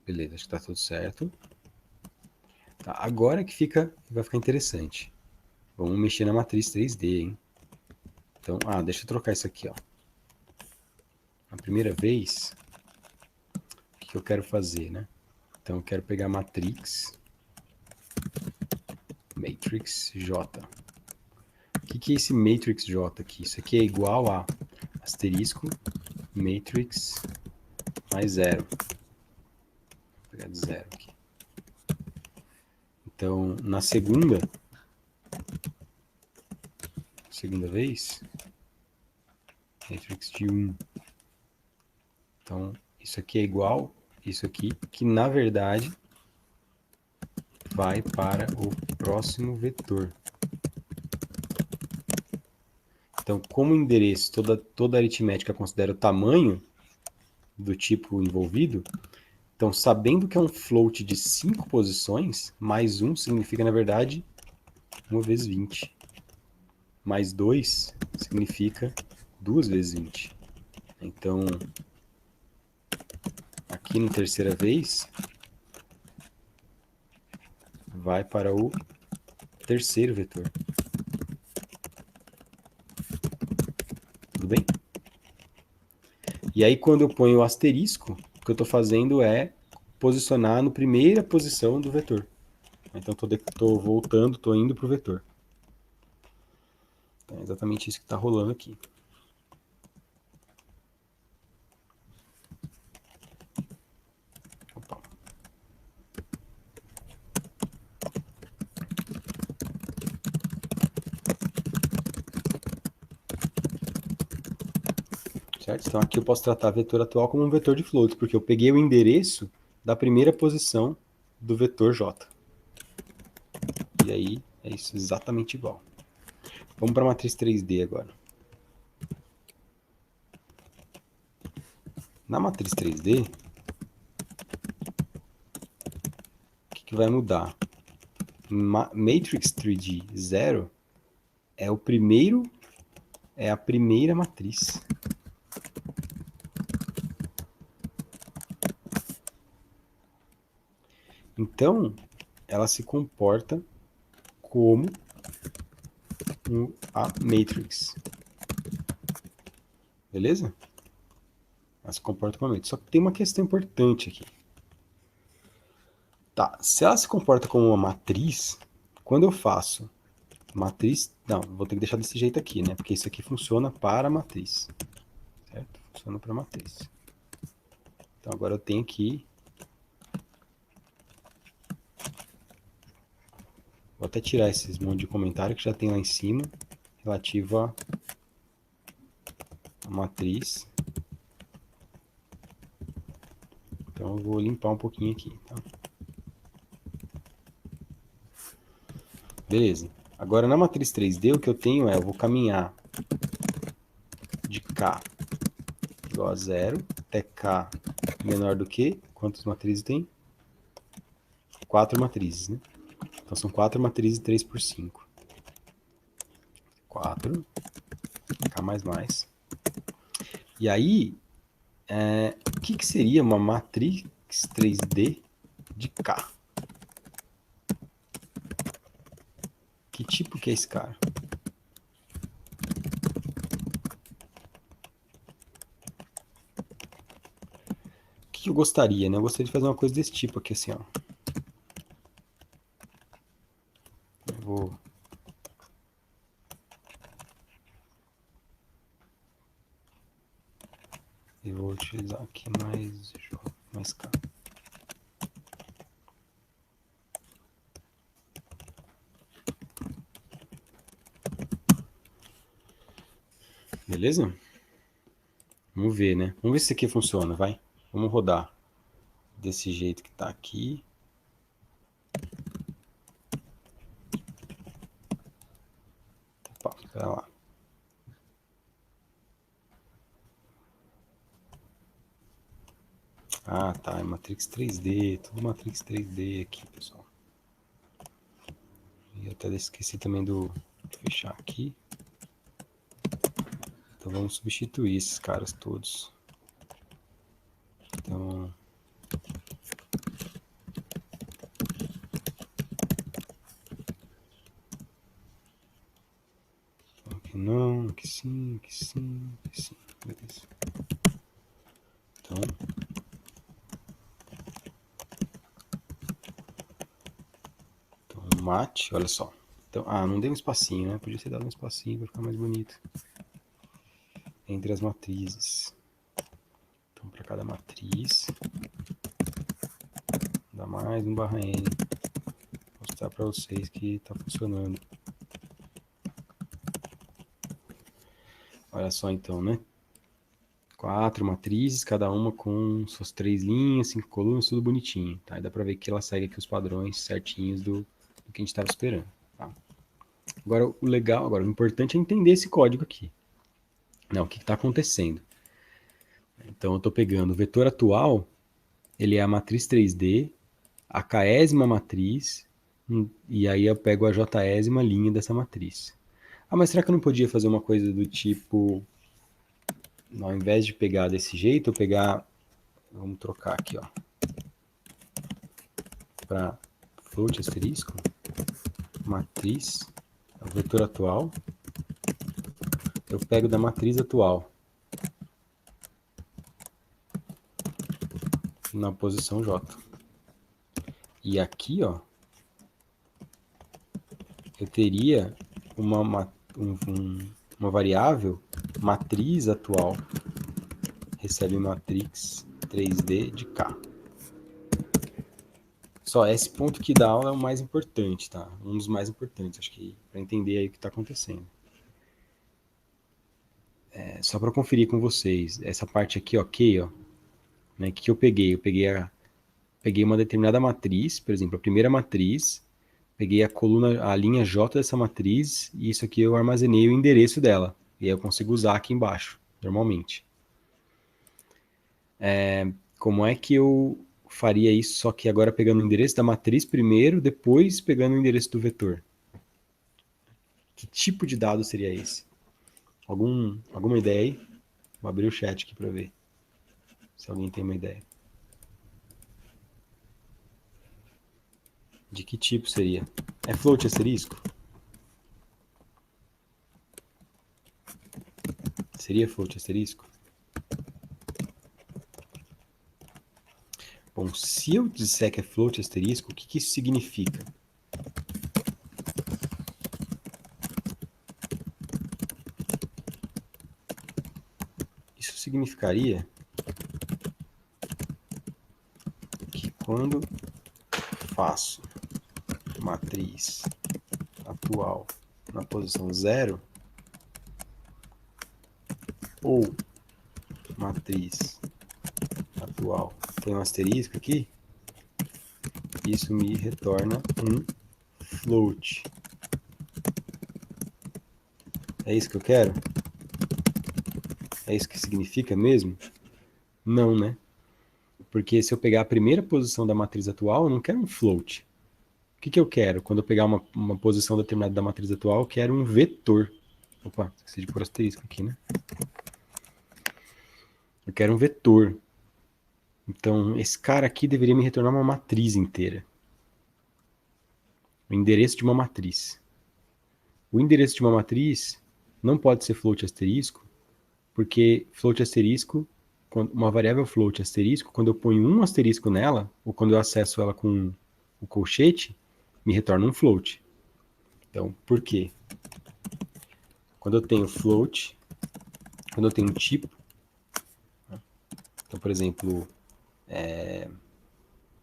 Beleza, acho que está tudo certo. Tá, agora que vai ficar interessante. Vamos mexer na matriz 3D, hein? Então, deixa eu trocar isso aqui, ó. A primeira vez, o que eu quero fazer, né? Então, eu quero pegar a matrix J. O que é esse matrix J aqui? Isso aqui é igual a asterisco matrix mais 0. Vou pegar de 0 aqui. Então, na segunda vez, matrix de 1. Então, isso aqui é igual isso aqui, que na verdade vai para o próximo vetor. Então, como o endereço, toda aritmética considera o tamanho, do tipo envolvido. Então, sabendo que é um float de 5 posições, mais 1 significa, na verdade, 1 vezes 20. Mais 2 significa 2 vezes 20. Então, aqui na terceira vez, vai para o terceiro vetor. Tudo bem? E aí, quando eu ponho o asterisco, o que eu estou fazendo é posicionar na primeira posição do vetor. Então, estou voltando, estou indo para o vetor. Então, é exatamente isso que está rolando aqui. Opa. Certo? Então, aqui eu posso tratar vetor atual como um vetor de float, porque eu peguei o endereço da primeira posição do vetor J. E aí, é isso exatamente igual. Vamos para a matriz 3D agora. Na matriz 3D, o que vai mudar? Matrix 3D 0 é a primeira matriz. Então, ela se comporta como a matrix. Beleza? Ela se comporta como a matrix. Só que tem uma questão importante aqui. Tá, se ela se comporta como uma matriz, quando eu faço matriz... Não, vou ter que deixar desse jeito aqui, né? Porque isso aqui funciona para a matriz. Certo? Funciona para a matriz. Então, agora eu tenho aqui... Vou até tirar esses monte de comentário que já tem lá em cima, relativo à matriz. Então, eu vou limpar um pouquinho aqui. Tá? Beleza. Agora, na matriz 3D, o que eu tenho é, eu vou caminhar de K igual a 0 até K menor do que... Quantas matrizes tem? 4 matrizes, né? Então, são 4 matrizes 3 por 5. 4. K mais mais. E aí, o que seria uma matriz 3D de K? Que tipo que é esse cara? O que eu gostaria, né? Eu gostaria de fazer uma coisa desse tipo aqui, assim, ó. Eu vou utilizar aqui mais K. Beleza? Vamos ver, né? Vamos ver se isso aqui funciona, vai. Vamos rodar desse jeito que tá aqui. Opa, espera lá. Ah, tá. É Matrix 3D. Tudo Matrix 3D aqui, pessoal. E eu até esqueci também de fechar aqui. Então vamos substituir esses caras todos. Então... Aqui não, aqui sim, aqui sim, aqui sim. Beleza. Então... Mate, olha só. Então, não deu um espacinho, né? Podia ter dado um espacinho para ficar mais bonito. Entre as matrizes. Então, para cada matriz, dá mais um barra N. Vou mostrar para vocês que está funcionando. Olha só então, né? 4 matrizes, cada uma com suas 3 linhas, 5 colunas, tudo bonitinho. Tá? E dá para ver que ela segue aqui os padrões certinhos do que a gente estava esperando. Tá? Agora, o importante é entender esse código aqui. Não, o que está acontecendo? Então eu estou pegando o vetor atual, ele é a matriz 3D, a késima matriz, e aí eu pego a jésima linha dessa matriz. Ah, mas será que eu não podia fazer uma coisa do tipo, ao invés de pegar desse jeito, eu pegar, vamos trocar aqui, ó, para float asterisco, matriz, o vetor atual, eu pego da matriz atual, na posição J. E aqui, ó, eu teria uma variável matriz atual, recebe matrix 3D de K. Só esse ponto que da aula é o mais importante, tá? Um dos mais importantes, acho que para entender aí o que está acontecendo. Só para conferir com vocês, essa parte aqui, ok, ó, né? O que eu peguei? Eu peguei uma determinada matriz, por exemplo, a primeira matriz, peguei a coluna, a linha J dessa matriz, e isso aqui eu armazenei o endereço dela. E aí eu consigo usar aqui embaixo, normalmente. Como é que eu faria isso, só que agora pegando o endereço da matriz primeiro, depois pegando o endereço do vetor? Que tipo de dado seria esse? Alguma ideia aí? Vou abrir o chat aqui para ver se alguém tem uma ideia. De que tipo seria? É float asterisco? Seria float asterisco? Bom, se eu disser que é float asterisco, o que isso significa? Isso significaria que quando faço matriz atual na posição 0 ou matriz atual tem um asterisco aqui, isso me retorna um float. É isso que eu quero? É isso que significa mesmo? Não, né? Porque se eu pegar a primeira posição da matriz atual, eu não quero um float. O que eu quero? Quando eu pegar uma posição determinada da matriz atual, eu quero um vetor. Opa, esqueci de pôr asterisco aqui, né? Eu quero um vetor. Então, esse cara aqui deveria me retornar uma matriz inteira. O endereço de uma matriz. O endereço de uma matriz não pode ser float asterisco, porque float asterisco, uma variável float asterisco, quando eu ponho um asterisco nela, ou quando eu acesso ela com o colchete, me retorna um float. Então, por quê? Quando eu tenho float, quando eu tenho um tipo, então, por exemplo,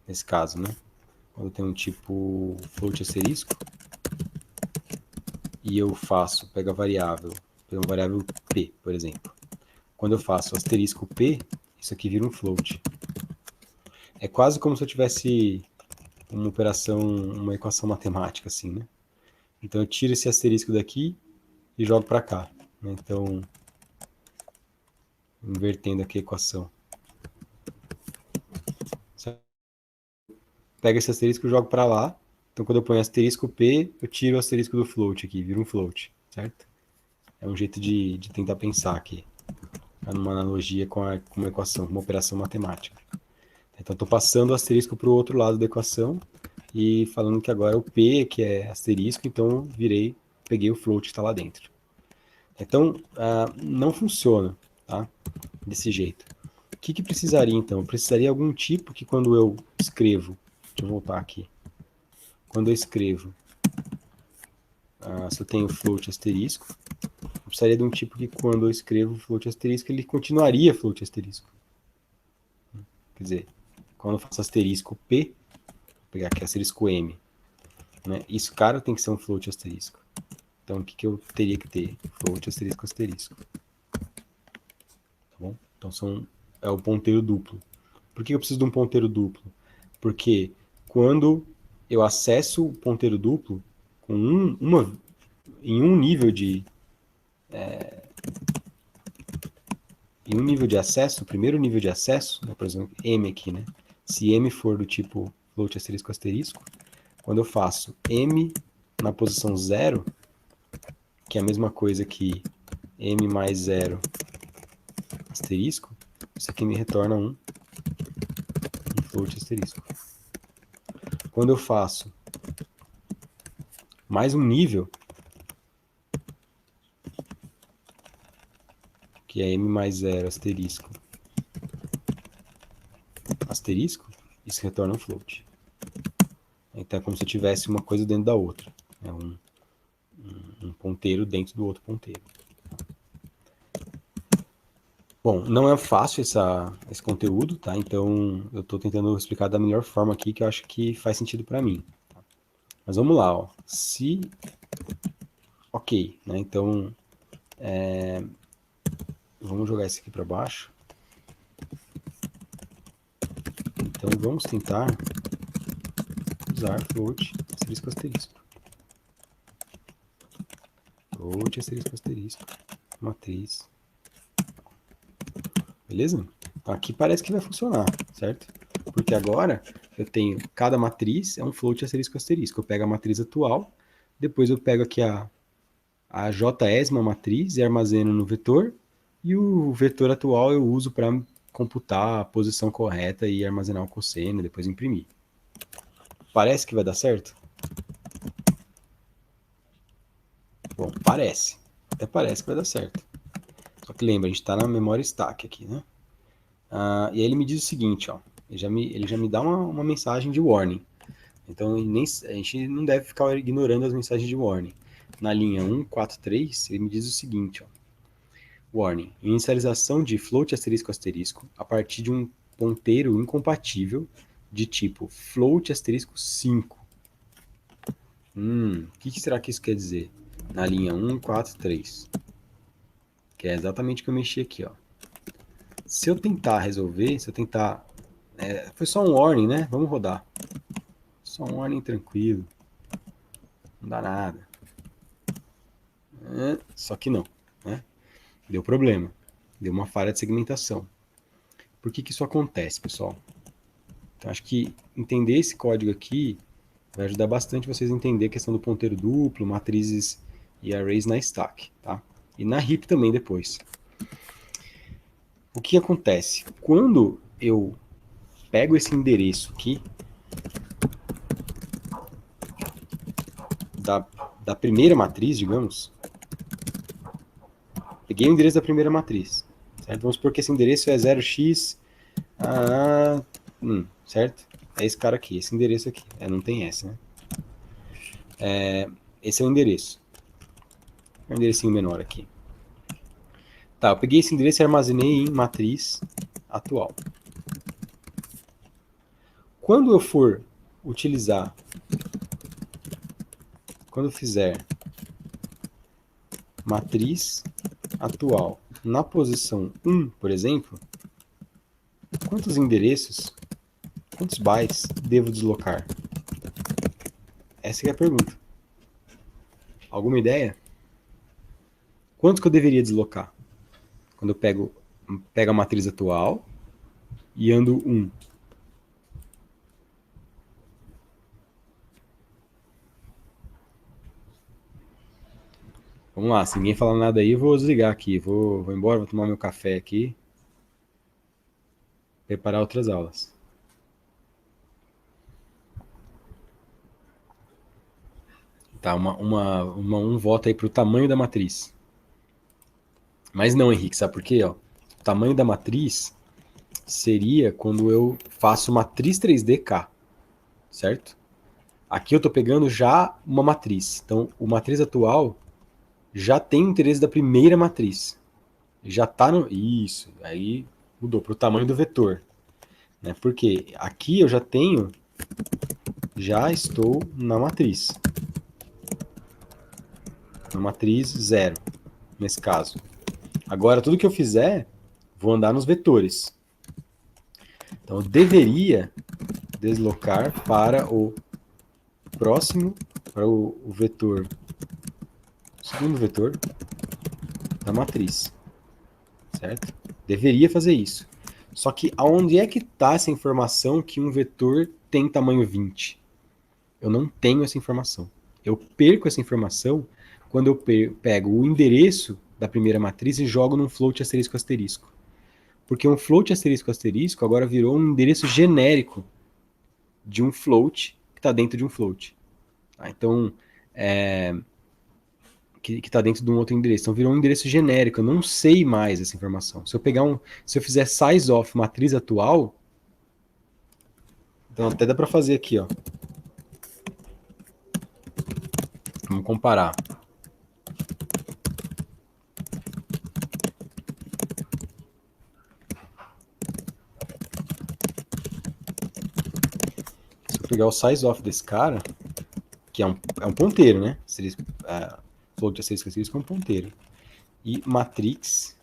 nesse caso, né? Quando eu tenho um tipo float asterisco, e eu pego a variável, uma variável p, por exemplo. Quando eu faço asterisco p, isso aqui vira um float. É quase como se eu tivesse uma equação matemática, assim, né? Então eu tiro esse asterisco daqui e jogo para cá. Né? Então, invertendo aqui a equação. Pego esse asterisco e jogo para lá. Então quando eu ponho asterisco P, eu tiro o asterisco do float aqui, vira um float, certo? É um jeito de tentar pensar aqui. Numa analogia com uma equação, uma operação matemática. Então estou passando o asterisco para o outro lado da equação e falando que agora o P, que é asterisco, então peguei o float que está lá dentro. Então, não funciona, tá? Desse jeito. O que precisaria, então? Precisaria algum tipo que quando eu escrevo, deixa eu voltar aqui, quando eu escrevo, se eu tenho float asterisco, eu precisaria de um tipo que quando eu escrevo float asterisco, ele continuaria float asterisco. Quer dizer, quando eu faço asterisco P, vou pegar aqui asterisco M, né? Isso, cara, tem que ser um float asterisco. Então, o que eu teria que ter? Float asterisco asterisco. Tá bom? Então, é o ponteiro duplo. Por que eu preciso de um ponteiro duplo? Porque quando eu acesso o ponteiro duplo com em um nível em um nível de acesso, o primeiro nível de acesso, né, por exemplo, M aqui, né? Se M for do tipo float asterisco asterisco, quando eu faço M na posição 0, que é a mesma coisa que M mais 0 asterisco, isso aqui me retorna um float asterisco. Quando eu faço mais um nível, que é M mais 0 asterisco, asterisco, isso retorna um float. Então é como se eu tivesse uma coisa dentro da outra. É um ponteiro dentro do outro ponteiro. Bom, não é fácil esse conteúdo, tá? Então eu estou tentando explicar da melhor forma aqui que eu acho que faz sentido para mim. Mas vamos lá, ó. Se... Ok, né? Então, vamos jogar isso aqui para baixo. Então vamos tentar usar float asterisco asterisco. Float asterisco asterisco. Matriz. Beleza? Então aqui parece que vai funcionar, certo? Porque agora eu tenho cada matriz é um float asterisco asterisco. Eu pego a matriz atual, depois eu pego aqui a jésima matriz e armazeno no vetor, e o vetor atual eu uso para computar a posição correta e armazenar o cosseno, depois imprimir. Parece que vai dar certo? Bom, parece. Até parece que vai dar certo. Só que lembra, a gente está na memória stack aqui, né? E aí ele me diz o seguinte, ó. Ele já me dá uma mensagem de warning. Então a gente não deve ficar ignorando as mensagens de warning. Na linha 143, ele me diz o seguinte, ó. Warning. Inicialização de float asterisco asterisco a partir de um ponteiro incompatível de tipo float asterisco 5. O que será que isso quer dizer? Na linha 143. Que é exatamente o que eu mexi aqui, ó. Se eu tentar resolver, foi só um warning, né? Vamos rodar. Só um warning tranquilo. Não dá nada. Só que não, né? Deu problema. Deu uma falha de segmentação. Por que isso acontece, pessoal? Então, acho que entender esse código aqui vai ajudar bastante vocês a entender a questão do ponteiro duplo, matrizes e arrays na stack, tá? E na heap também depois. O que acontece? Quando eu pego esse endereço aqui da primeira matriz, digamos, peguei o endereço da primeira matriz, certo? Vamos supor que esse endereço é 0x, certo? É esse cara aqui, esse endereço aqui. Não tem S, né? Esse é o endereço. É um enderecinho menor aqui. Tá, eu peguei esse endereço e armazenei em matriz atual. Quando eu for utilizar, quando eu fizer matriz atual na posição 1, por exemplo, quantos endereços, quantos bytes devo deslocar? Essa é a pergunta. Alguma ideia? Quantos que eu deveria deslocar? Quando eu pego a matriz atual e ando 1. Vamos lá, se ninguém falar nada aí, eu vou desligar aqui. Vou embora, vou tomar meu café aqui. Preparar outras aulas. Tá, um voto aí para o tamanho da matriz. Mas não, Henrique, sabe por quê? Ó? O tamanho da matriz seria quando eu faço matriz 3D K, certo? Aqui eu estou pegando já uma matriz. Então, o matriz atual já tem o interesse da primeira matriz. Já está no... Isso, aí mudou para o tamanho do vetor. Né? Porque aqui eu já estou na matriz. Na matriz 0, nesse caso. Agora, tudo que eu fizer, vou andar nos vetores. Então, eu deveria deslocar para o próximo, para o vetor, o segundo vetor da matriz, certo? Deveria fazer isso. Só que aonde é que está essa informação que um vetor tem tamanho 20? Eu não tenho essa informação. Eu perco essa informação quando eu pego o endereço da primeira matriz e jogo num float asterisco asterisco. Porque um float asterisco asterisco agora virou um endereço genérico de um float que está dentro de um float. Então, que está dentro de um outro endereço. Então virou um endereço genérico. Eu não sei mais essa informação. Se eu fizer size of matriz atual, então até dá para fazer aqui, ó. Vamos comparar. Se eu pegar o size of desse cara, que é um ponteiro, né? Float asterisco asterisco é um ponteiro. E matrix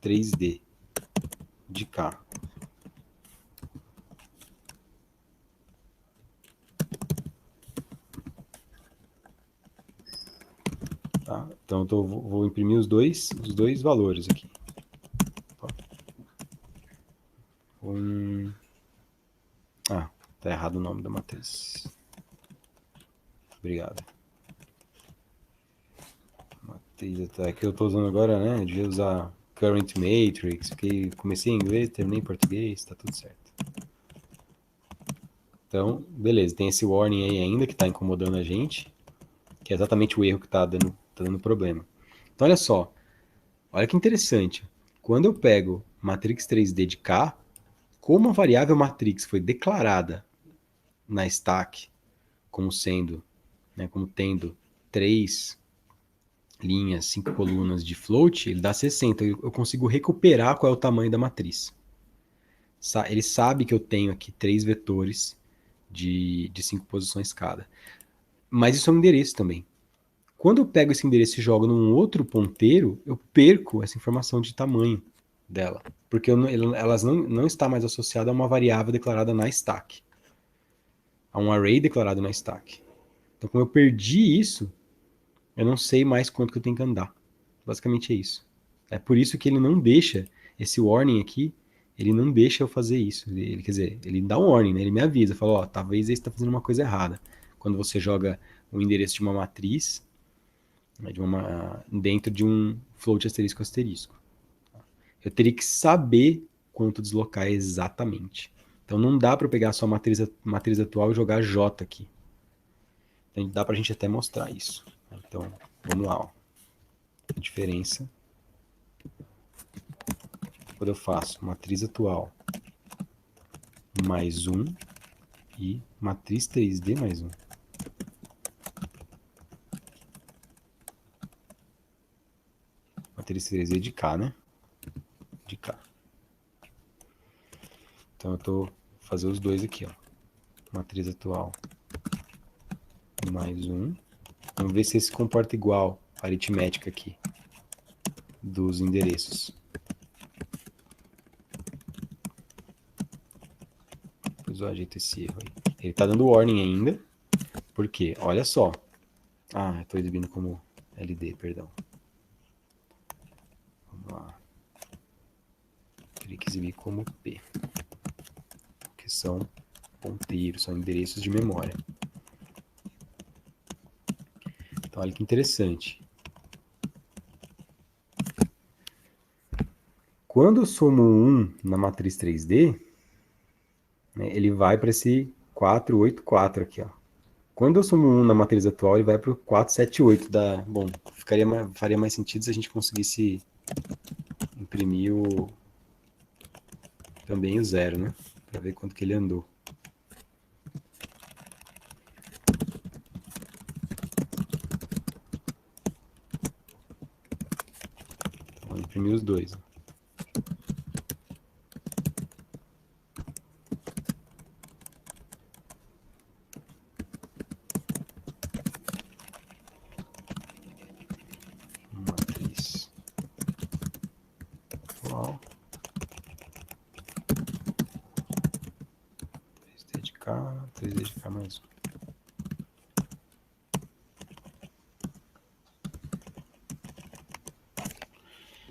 3D de K. Tá? Então eu vou imprimir os dois valores aqui. Tá errado o nome da matriz. Obrigado. Matriz que eu estou usando agora, né? Devia usar Current Matrix, porque comecei em inglês, terminei em português, tá tudo certo. Então, beleza, tem esse warning aí ainda que está incomodando a gente, que é exatamente o erro que está dando problema. Então, olha só, olha que interessante. Quando eu pego matrix 3D de K, como a variável matrix foi declarada na stack como sendo, né, como tendo 3 linhas, 5 colunas de float, ele dá 60. Eu consigo recuperar qual é o tamanho da matriz. Ele sabe que eu tenho aqui 3 vetores de 5 posições cada. Mas isso é um endereço também. Quando eu pego esse endereço e jogo num outro ponteiro, eu perco essa informação de tamanho dela. Porque elas não está mais associada a uma variável declarada na stack. A um array declarado na stack. Então, como eu perdi isso, eu não sei mais quanto que eu tenho que andar. Basicamente é isso. É por isso que ele não deixa, esse warning aqui, ele não deixa eu fazer isso. Quer dizer, ele dá um warning, né? Ele me avisa, fala, ó, talvez você está fazendo uma coisa errada. Quando você joga o endereço de uma matriz, né, dentro de um float asterisco asterisco. Eu teria que saber quanto deslocar exatamente. Então não dá para eu pegar só a matriz atual e jogar J aqui. Então, dá para a gente até mostrar isso. Então, vamos lá. Ó. A diferença. Quando eu faço matriz atual mais 1 e matriz 3D mais 1. Matriz 3D de K, né? De K. Então eu tô fazer os dois aqui, ó. Matriz atual mais 1. Vamos ver se esse comporta igual a aritmética aqui dos endereços. Depois eu ajeito esse erro aí. Ele tá dando warning ainda. Por quê? Olha só. Eu tô exibindo como LD, perdão. Vamos lá. Teria que exibir como P. Que são ponteiros, são endereços de memória. Então, olha que interessante. Quando eu somo 1 na matriz 3D, né, ele vai para esse 484 aqui, ó. Quando eu somo 1 na matriz atual, ele vai para o 478. Bom, faria mais sentido se a gente conseguisse imprimir também o 0, né? Para ver quanto que ele andou. Então, vou imprimir os dois. Ó. Matriz atual. 3D de K, 3D de K mais 1.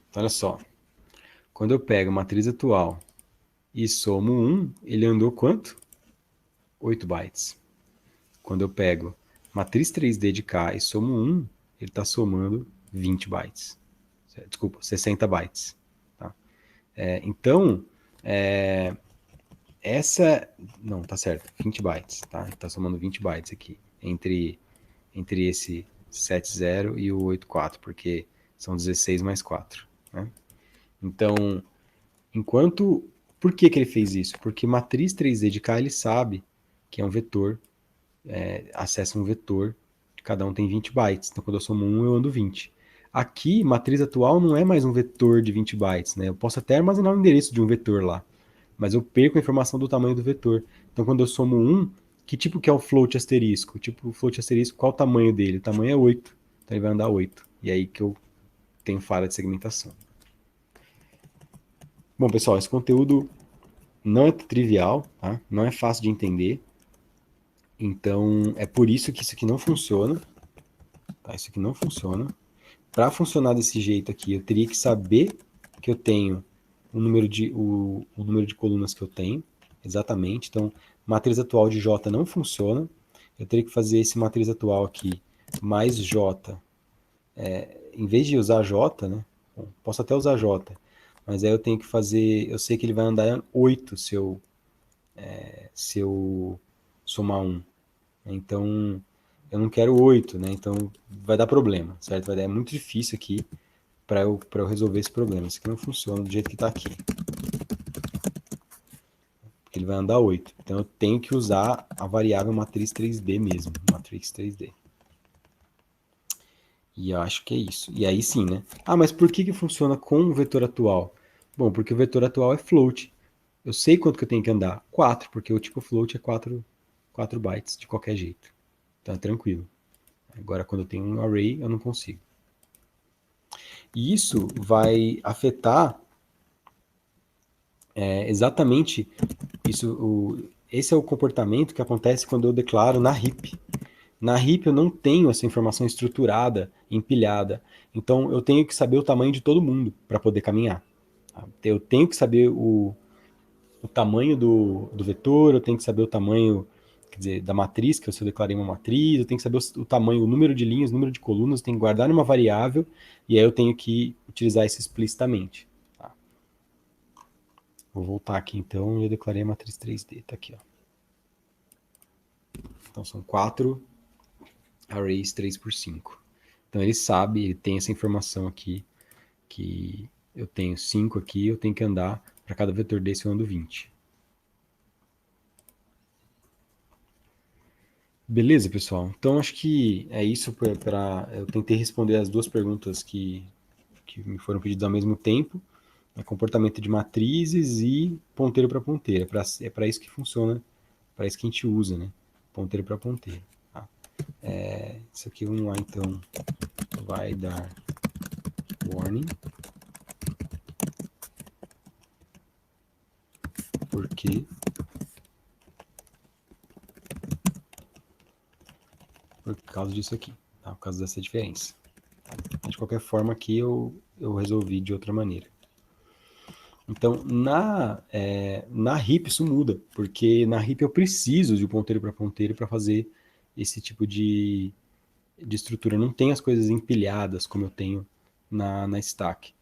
Então, olha só. Quando eu pego a matriz atual e somo 1, ele andou quanto? 8 bytes. Quando eu pego matriz 3D de cá e somo 1, ele está somando 20 bytes. Desculpa, 60 bytes. Tá? Então, essa... Não, tá certo, 20 bytes. Tá? Ele está somando 20 bytes aqui, entre esse 7.0 e o 8.4, porque são 16 mais 4. Né? Então, enquanto... Por que ele fez isso? Porque matriz 3D de cá ele sabe que é um vetor, acessa um vetor, cada um tem 20 bytes. Então, quando eu somo 1, eu ando 20. Aqui, matriz atual não é mais um vetor de 20 bytes. Né? Eu posso até armazenar o endereço de um vetor lá, mas eu perco a informação do tamanho do vetor. Então, quando eu somo 1, que tipo que é o float asterisco? Tipo, float asterisco, qual o tamanho dele? O tamanho é 8. Então, ele vai andar 8. E aí que eu tenho falha de segmentação. Bom, pessoal, esse conteúdo não é trivial, tá? Não é fácil de entender. Então, é por isso que isso aqui não funciona. Tá? Isso aqui não funciona. Para funcionar desse jeito aqui, eu teria que saber que eu tenho o número de colunas que eu tenho, exatamente. Então, matriz atual de J não funciona. Eu teria que fazer esse matriz atual aqui mais J. Em vez de usar J, né? Bom, posso até usar J, mas aí eu tenho que fazer... Eu sei que ele vai andar 8 se eu somar 1. Então, eu não quero 8, né? Então, vai dar problema, certo? É muito difícil aqui para eu resolver esse problema. Isso aqui não funciona do jeito que está aqui. Porque ele vai andar 8. Então, eu tenho que usar a variável matriz 3D mesmo. Matriz 3D. E eu acho que é isso. E aí sim, né? Ah, mas por que funciona com o vetor atual? Bom, porque o vetor atual é float. Eu sei quanto que eu tenho que andar. 4, porque o tipo float é 4 bytes de qualquer jeito. Então é tranquilo. Agora, quando eu tenho um array, eu não consigo. E isso vai afetar exatamente isso. Esse é o comportamento que acontece quando eu declaro na heap. Na heap eu não tenho essa informação estruturada, empilhada. Então eu tenho que saber o tamanho de todo mundo para poder caminhar. Eu tenho que saber o tamanho do vetor, eu tenho que saber o tamanho, quer dizer, da matriz, que eu declarei uma matriz, eu tenho que saber o tamanho, o número de linhas, o número de colunas, eu tenho que guardar numa variável, e aí eu tenho que utilizar isso explicitamente. Tá? Vou voltar aqui então, e eu declarei a matriz 3D, tá aqui, ó. Então são 4 arrays 3x5. Então ele sabe, ele tem essa informação aqui, que eu tenho 5 aqui, eu tenho que andar, para cada vetor desse eu ando 20. Beleza, pessoal? Então acho que é isso. Eu tentei responder as duas perguntas que me foram pedidas ao mesmo tempo. Comportamento de matrizes e ponteiro para ponteira. É para isso que funciona, para isso que a gente usa, né? Ponteiro para ponteiro. Tá? Isso aqui, vamos lá então. Vai dar warning. Por quê? Por causa disso aqui, tá? Por causa dessa diferença. De qualquer forma, aqui eu resolvi de outra maneira. Então, na heap isso muda, porque na heap eu preciso de ponteiro para fazer esse tipo de estrutura. Eu não tenho as coisas empilhadas como eu tenho na stack.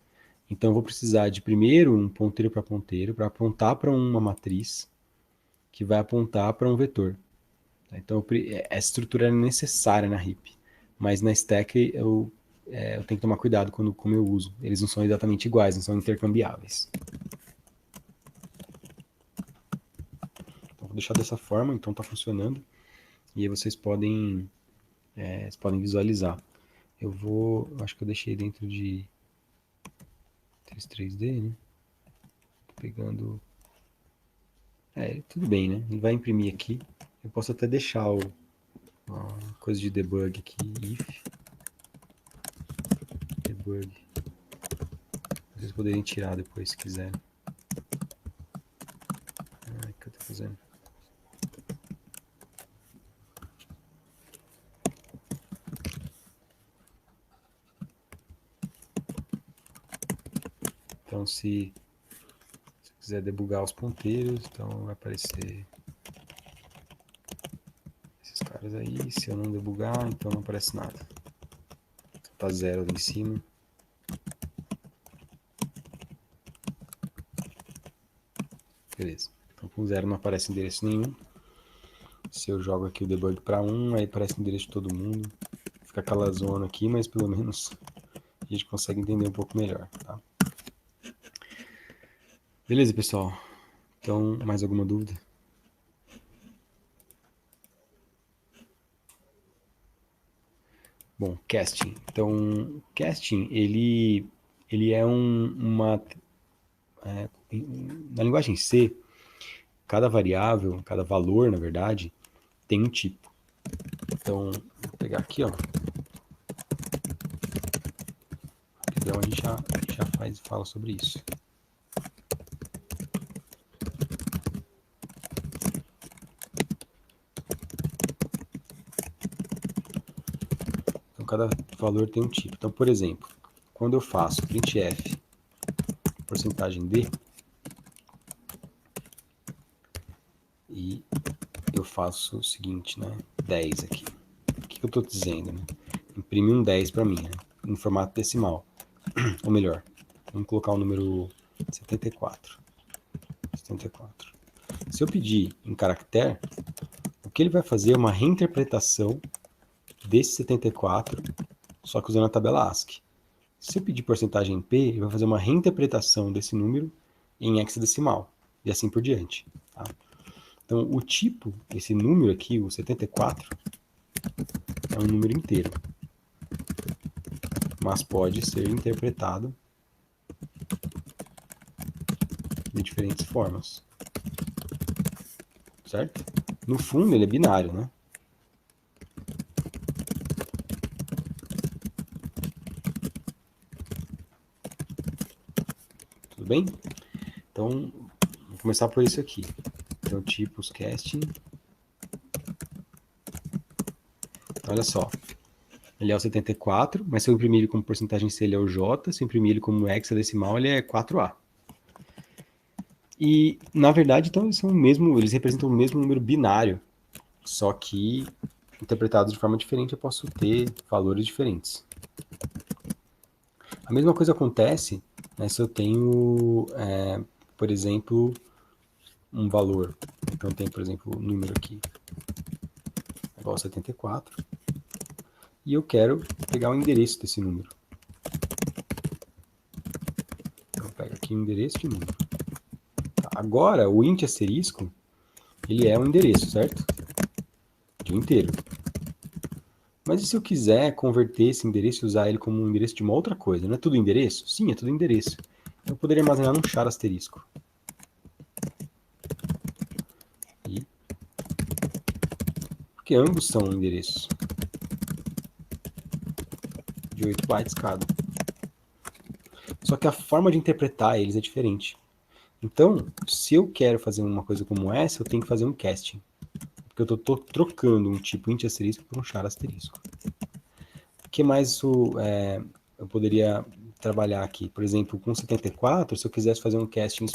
Então, eu vou precisar de primeiro um ponteiro para apontar para uma matriz que vai apontar para um vetor. Então, essa estrutura é necessária na heap, mas na stack eu tenho que tomar cuidado como eu uso. Eles não são exatamente iguais, não são intercambiáveis. Então, vou deixar dessa forma, então está funcionando. E aí vocês podem visualizar. Eu acho que eu deixei dentro de 3D, né? Tô pegando... tudo bem, né? Ele vai imprimir aqui. Eu posso até deixar a coisa de debug aqui, if debug. Vocês poderem tirar depois, se quiserem. O que eu tô fazendo? Então, se quiser debugar os ponteiros, então vai aparecer esses caras aí. Se eu não debugar, então não aparece nada. Tá 0 ali em cima. Beleza. Então com 0 não aparece endereço nenhum. Se eu jogo aqui o debug para 1, aí aparece o endereço de todo mundo. Fica aquela zona aqui, mas pelo menos a gente consegue entender um pouco melhor, tá? Beleza, pessoal? Então, mais alguma dúvida? Bom, casting. Então, casting, ele é na linguagem C, cada variável, cada valor, na verdade, tem um tipo. Então, vou pegar aqui, ó. Então, a gente já fala sobre isso. Então, cada valor tem um tipo. Então, por exemplo, quando eu faço printf porcentagem D, e eu faço o seguinte, né? 10 aqui. O que eu estou dizendo, né? Imprime um 10 para mim, né? Em formato decimal. Ou melhor, vamos colocar o número 74. 74. Se eu pedir em caractere, o que ele vai fazer é uma reinterpretação desse 74, só que usando a tabela ASCII. Se eu pedir porcentagem P, ele vai fazer uma reinterpretação desse número em hexadecimal, e assim por diante. Tá? Então, o tipo, esse número aqui, o 74, é um número inteiro, mas pode ser interpretado de diferentes formas. Certo? No fundo, ele é binário, né? Tudo bem? Então, vou começar por isso aqui. Então, tipos casting. Então, olha só. Ele é o 74, mas se eu imprimir ele como porcentagem C, ele é o J. Se eu imprimir ele como hexadecimal, ele é 4A. E, na verdade, então, eles representam o mesmo número binário, só que interpretados de forma diferente, eu posso ter valores diferentes. A mesma coisa acontece, né, se eu tenho, por exemplo, um valor. Então, tem, por exemplo, um número aqui, igual a 74, e eu quero pegar o endereço desse número. Então, eu pego aqui o endereço de número. Tá, agora, o int asterisco, ele é um endereço, certo? De um inteiro. Mas e se eu quiser converter esse endereço e usar ele como um endereço de uma outra coisa? Não é tudo endereço? Sim, é tudo endereço. Eu poderia armazenar num char asterisco. Porque ambos são endereços de 8 bytes cada. Só que a forma de interpretar eles é diferente. Então, se eu quero fazer uma coisa como essa, eu tenho que fazer um casting. Porque eu estou trocando um tipo int asterisco por um char asterisco. O que mais eu poderia trabalhar aqui? Por exemplo, com 74, se eu quisesse fazer um casting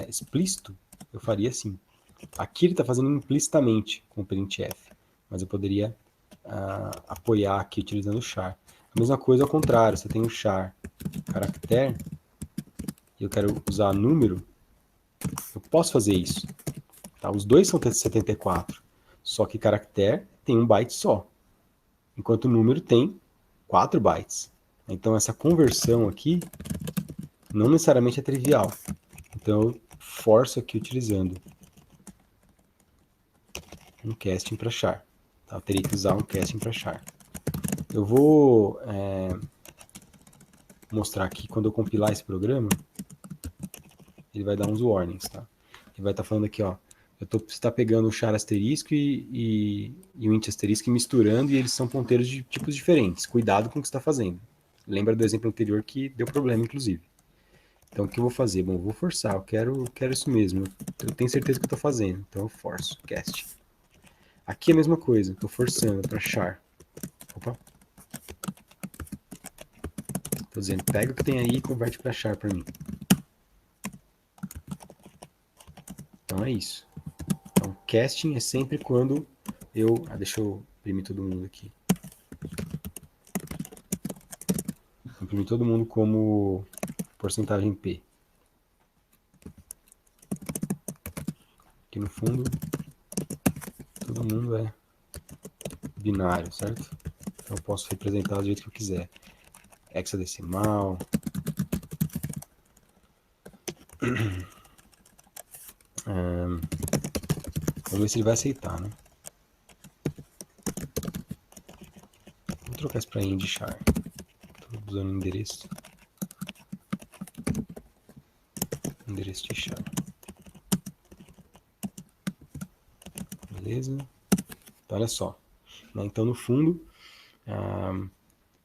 explícito, eu faria assim. Aqui ele está fazendo implicitamente com o printf, mas eu poderia apoiar aqui utilizando o char. A mesma coisa ao contrário, você tem o char caractere, e eu quero usar número, eu posso fazer isso. Tá? Os dois são 74, só que caractere tem um byte só, enquanto o número tem 4 bytes. Então essa conversão aqui não necessariamente é trivial. Então eu forço aqui utilizando um casting para char. Tá? Eu teria que usar um casting para char. Eu vou mostrar aqui, quando eu compilar esse programa, ele vai dar uns warnings, tá? Ele vai estar falando aqui, ó, você está pegando o char asterisco e o int asterisco e misturando, e eles são ponteiros de tipos diferentes. Cuidado com o que você está fazendo. Lembra do exemplo anterior que deu problema, inclusive. Então, o que eu vou fazer? Bom, eu vou forçar, eu quero isso mesmo. Eu tenho certeza que eu estou fazendo, então eu forço, cast. Aqui é a mesma coisa, estou forçando para char. Opa. Estou dizendo, pega o que tem aí e converte para char para mim. Então é isso. Então, casting é sempre quando eu... deixa eu imprimir todo mundo aqui. Imprimir todo mundo como porcentagem P. Aqui no fundo, todo mundo é binário, certo? Então eu posso representar do jeito que eu quiser. Hexadecimal. Vamos ver se ele vai aceitar, né? Vou trocar isso para IndChar. Estou usando endereço. Endereço de char. Beleza? Então, olha só. Então, no fundo,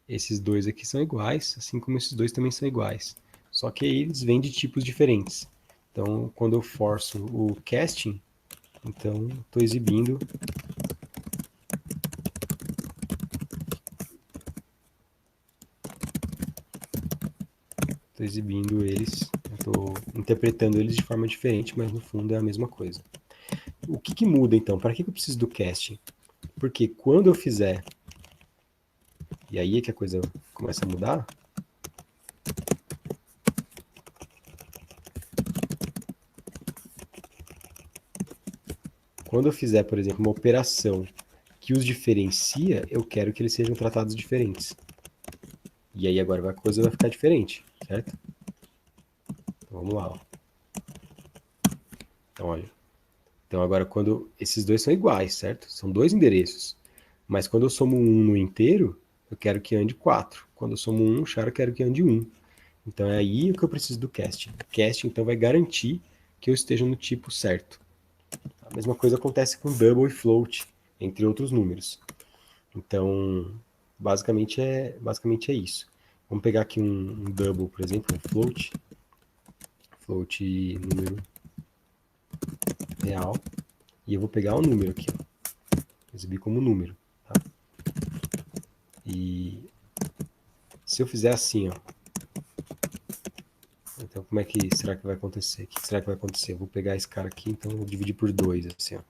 esses dois aqui são iguais, assim como esses dois também são iguais. Só que aí eles vêm de tipos diferentes. Então, quando eu forço o casting, então estou exibindo eles, estou interpretando eles de forma diferente, mas no fundo é a mesma coisa. O que muda então? Para que eu preciso do casting? Porque quando eu fizer, e aí é que a coisa começa a mudar, quando eu fizer, por exemplo, uma operação que os diferencia, eu quero que eles sejam tratados diferentes. E aí agora a coisa vai ficar diferente, certo? Então vamos lá. Ó. Então olha. Então agora quando esses dois são iguais, certo? São dois endereços. Mas quando eu somo 1 no inteiro, eu quero que ande 4. Quando eu somo 1 char, eu quero que ande 1. Então é aí que eu preciso do casting. O casting então vai garantir que eu esteja no tipo certo. A mesma coisa acontece com double e float, entre outros números. Então, basicamente é isso. Vamos pegar aqui um double, por exemplo, um float. Float número real. E eu vou pegar o número aqui, ó. Exibir como número. Tá? E se eu fizer assim, ó. Então, como é que será que vai acontecer? O que será que vai acontecer? Eu vou pegar esse cara aqui, então eu vou dividir por 2, assim, ó.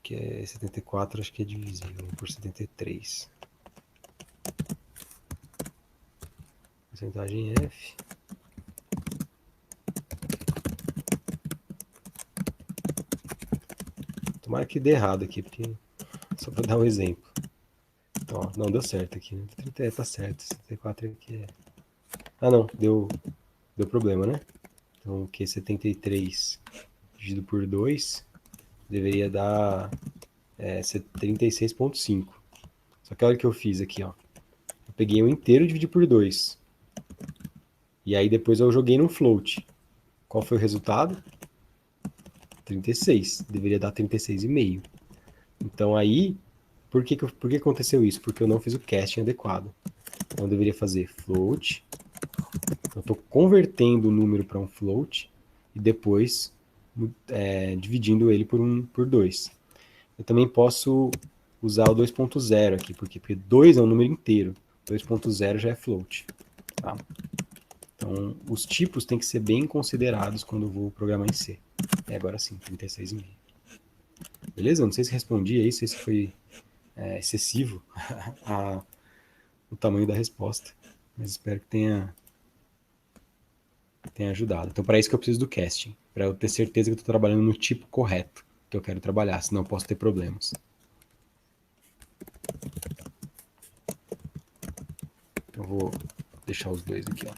Que é 74, acho que é divisível por 73. Porcentagem F. Tomara que dê errado aqui, porque só para dar um exemplo. Então, ó, não, deu certo aqui, né? 30, tá certo, 74 aqui é... Ah, não, deu problema, né? Então, o que 73 dividido por 2 deveria dar 36,5. Só que olha o que eu fiz aqui, ó. Eu peguei o inteiro e dividi por 2. E aí depois eu joguei num float. Qual foi o resultado? 36. Deveria dar 36,5. Então aí, por que aconteceu isso? Porque eu não fiz o casting adequado. Então eu deveria fazer float. Eu estou convertendo o número para um float e depois dividindo ele por 2. Eu também posso usar o 2.0 aqui, porque 2 é um número inteiro. 2.0 já é float. Tá? Então, os tipos têm que ser bem considerados quando eu vou programar em C. Agora sim, 36,5. Beleza? Não sei se respondi aí, não sei se foi excessivo o tamanho da resposta, mas espero que tenha ajudado. Então, para isso que eu preciso do casting, para eu ter certeza que eu estou trabalhando no tipo correto que eu quero trabalhar, senão eu posso ter problemas. Então, eu vou deixar os dois aqui, ó.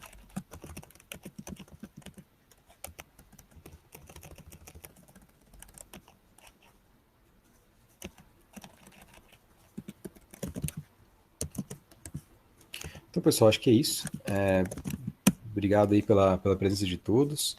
Então, pessoal, acho que é isso. Obrigado aí pela presença de todos.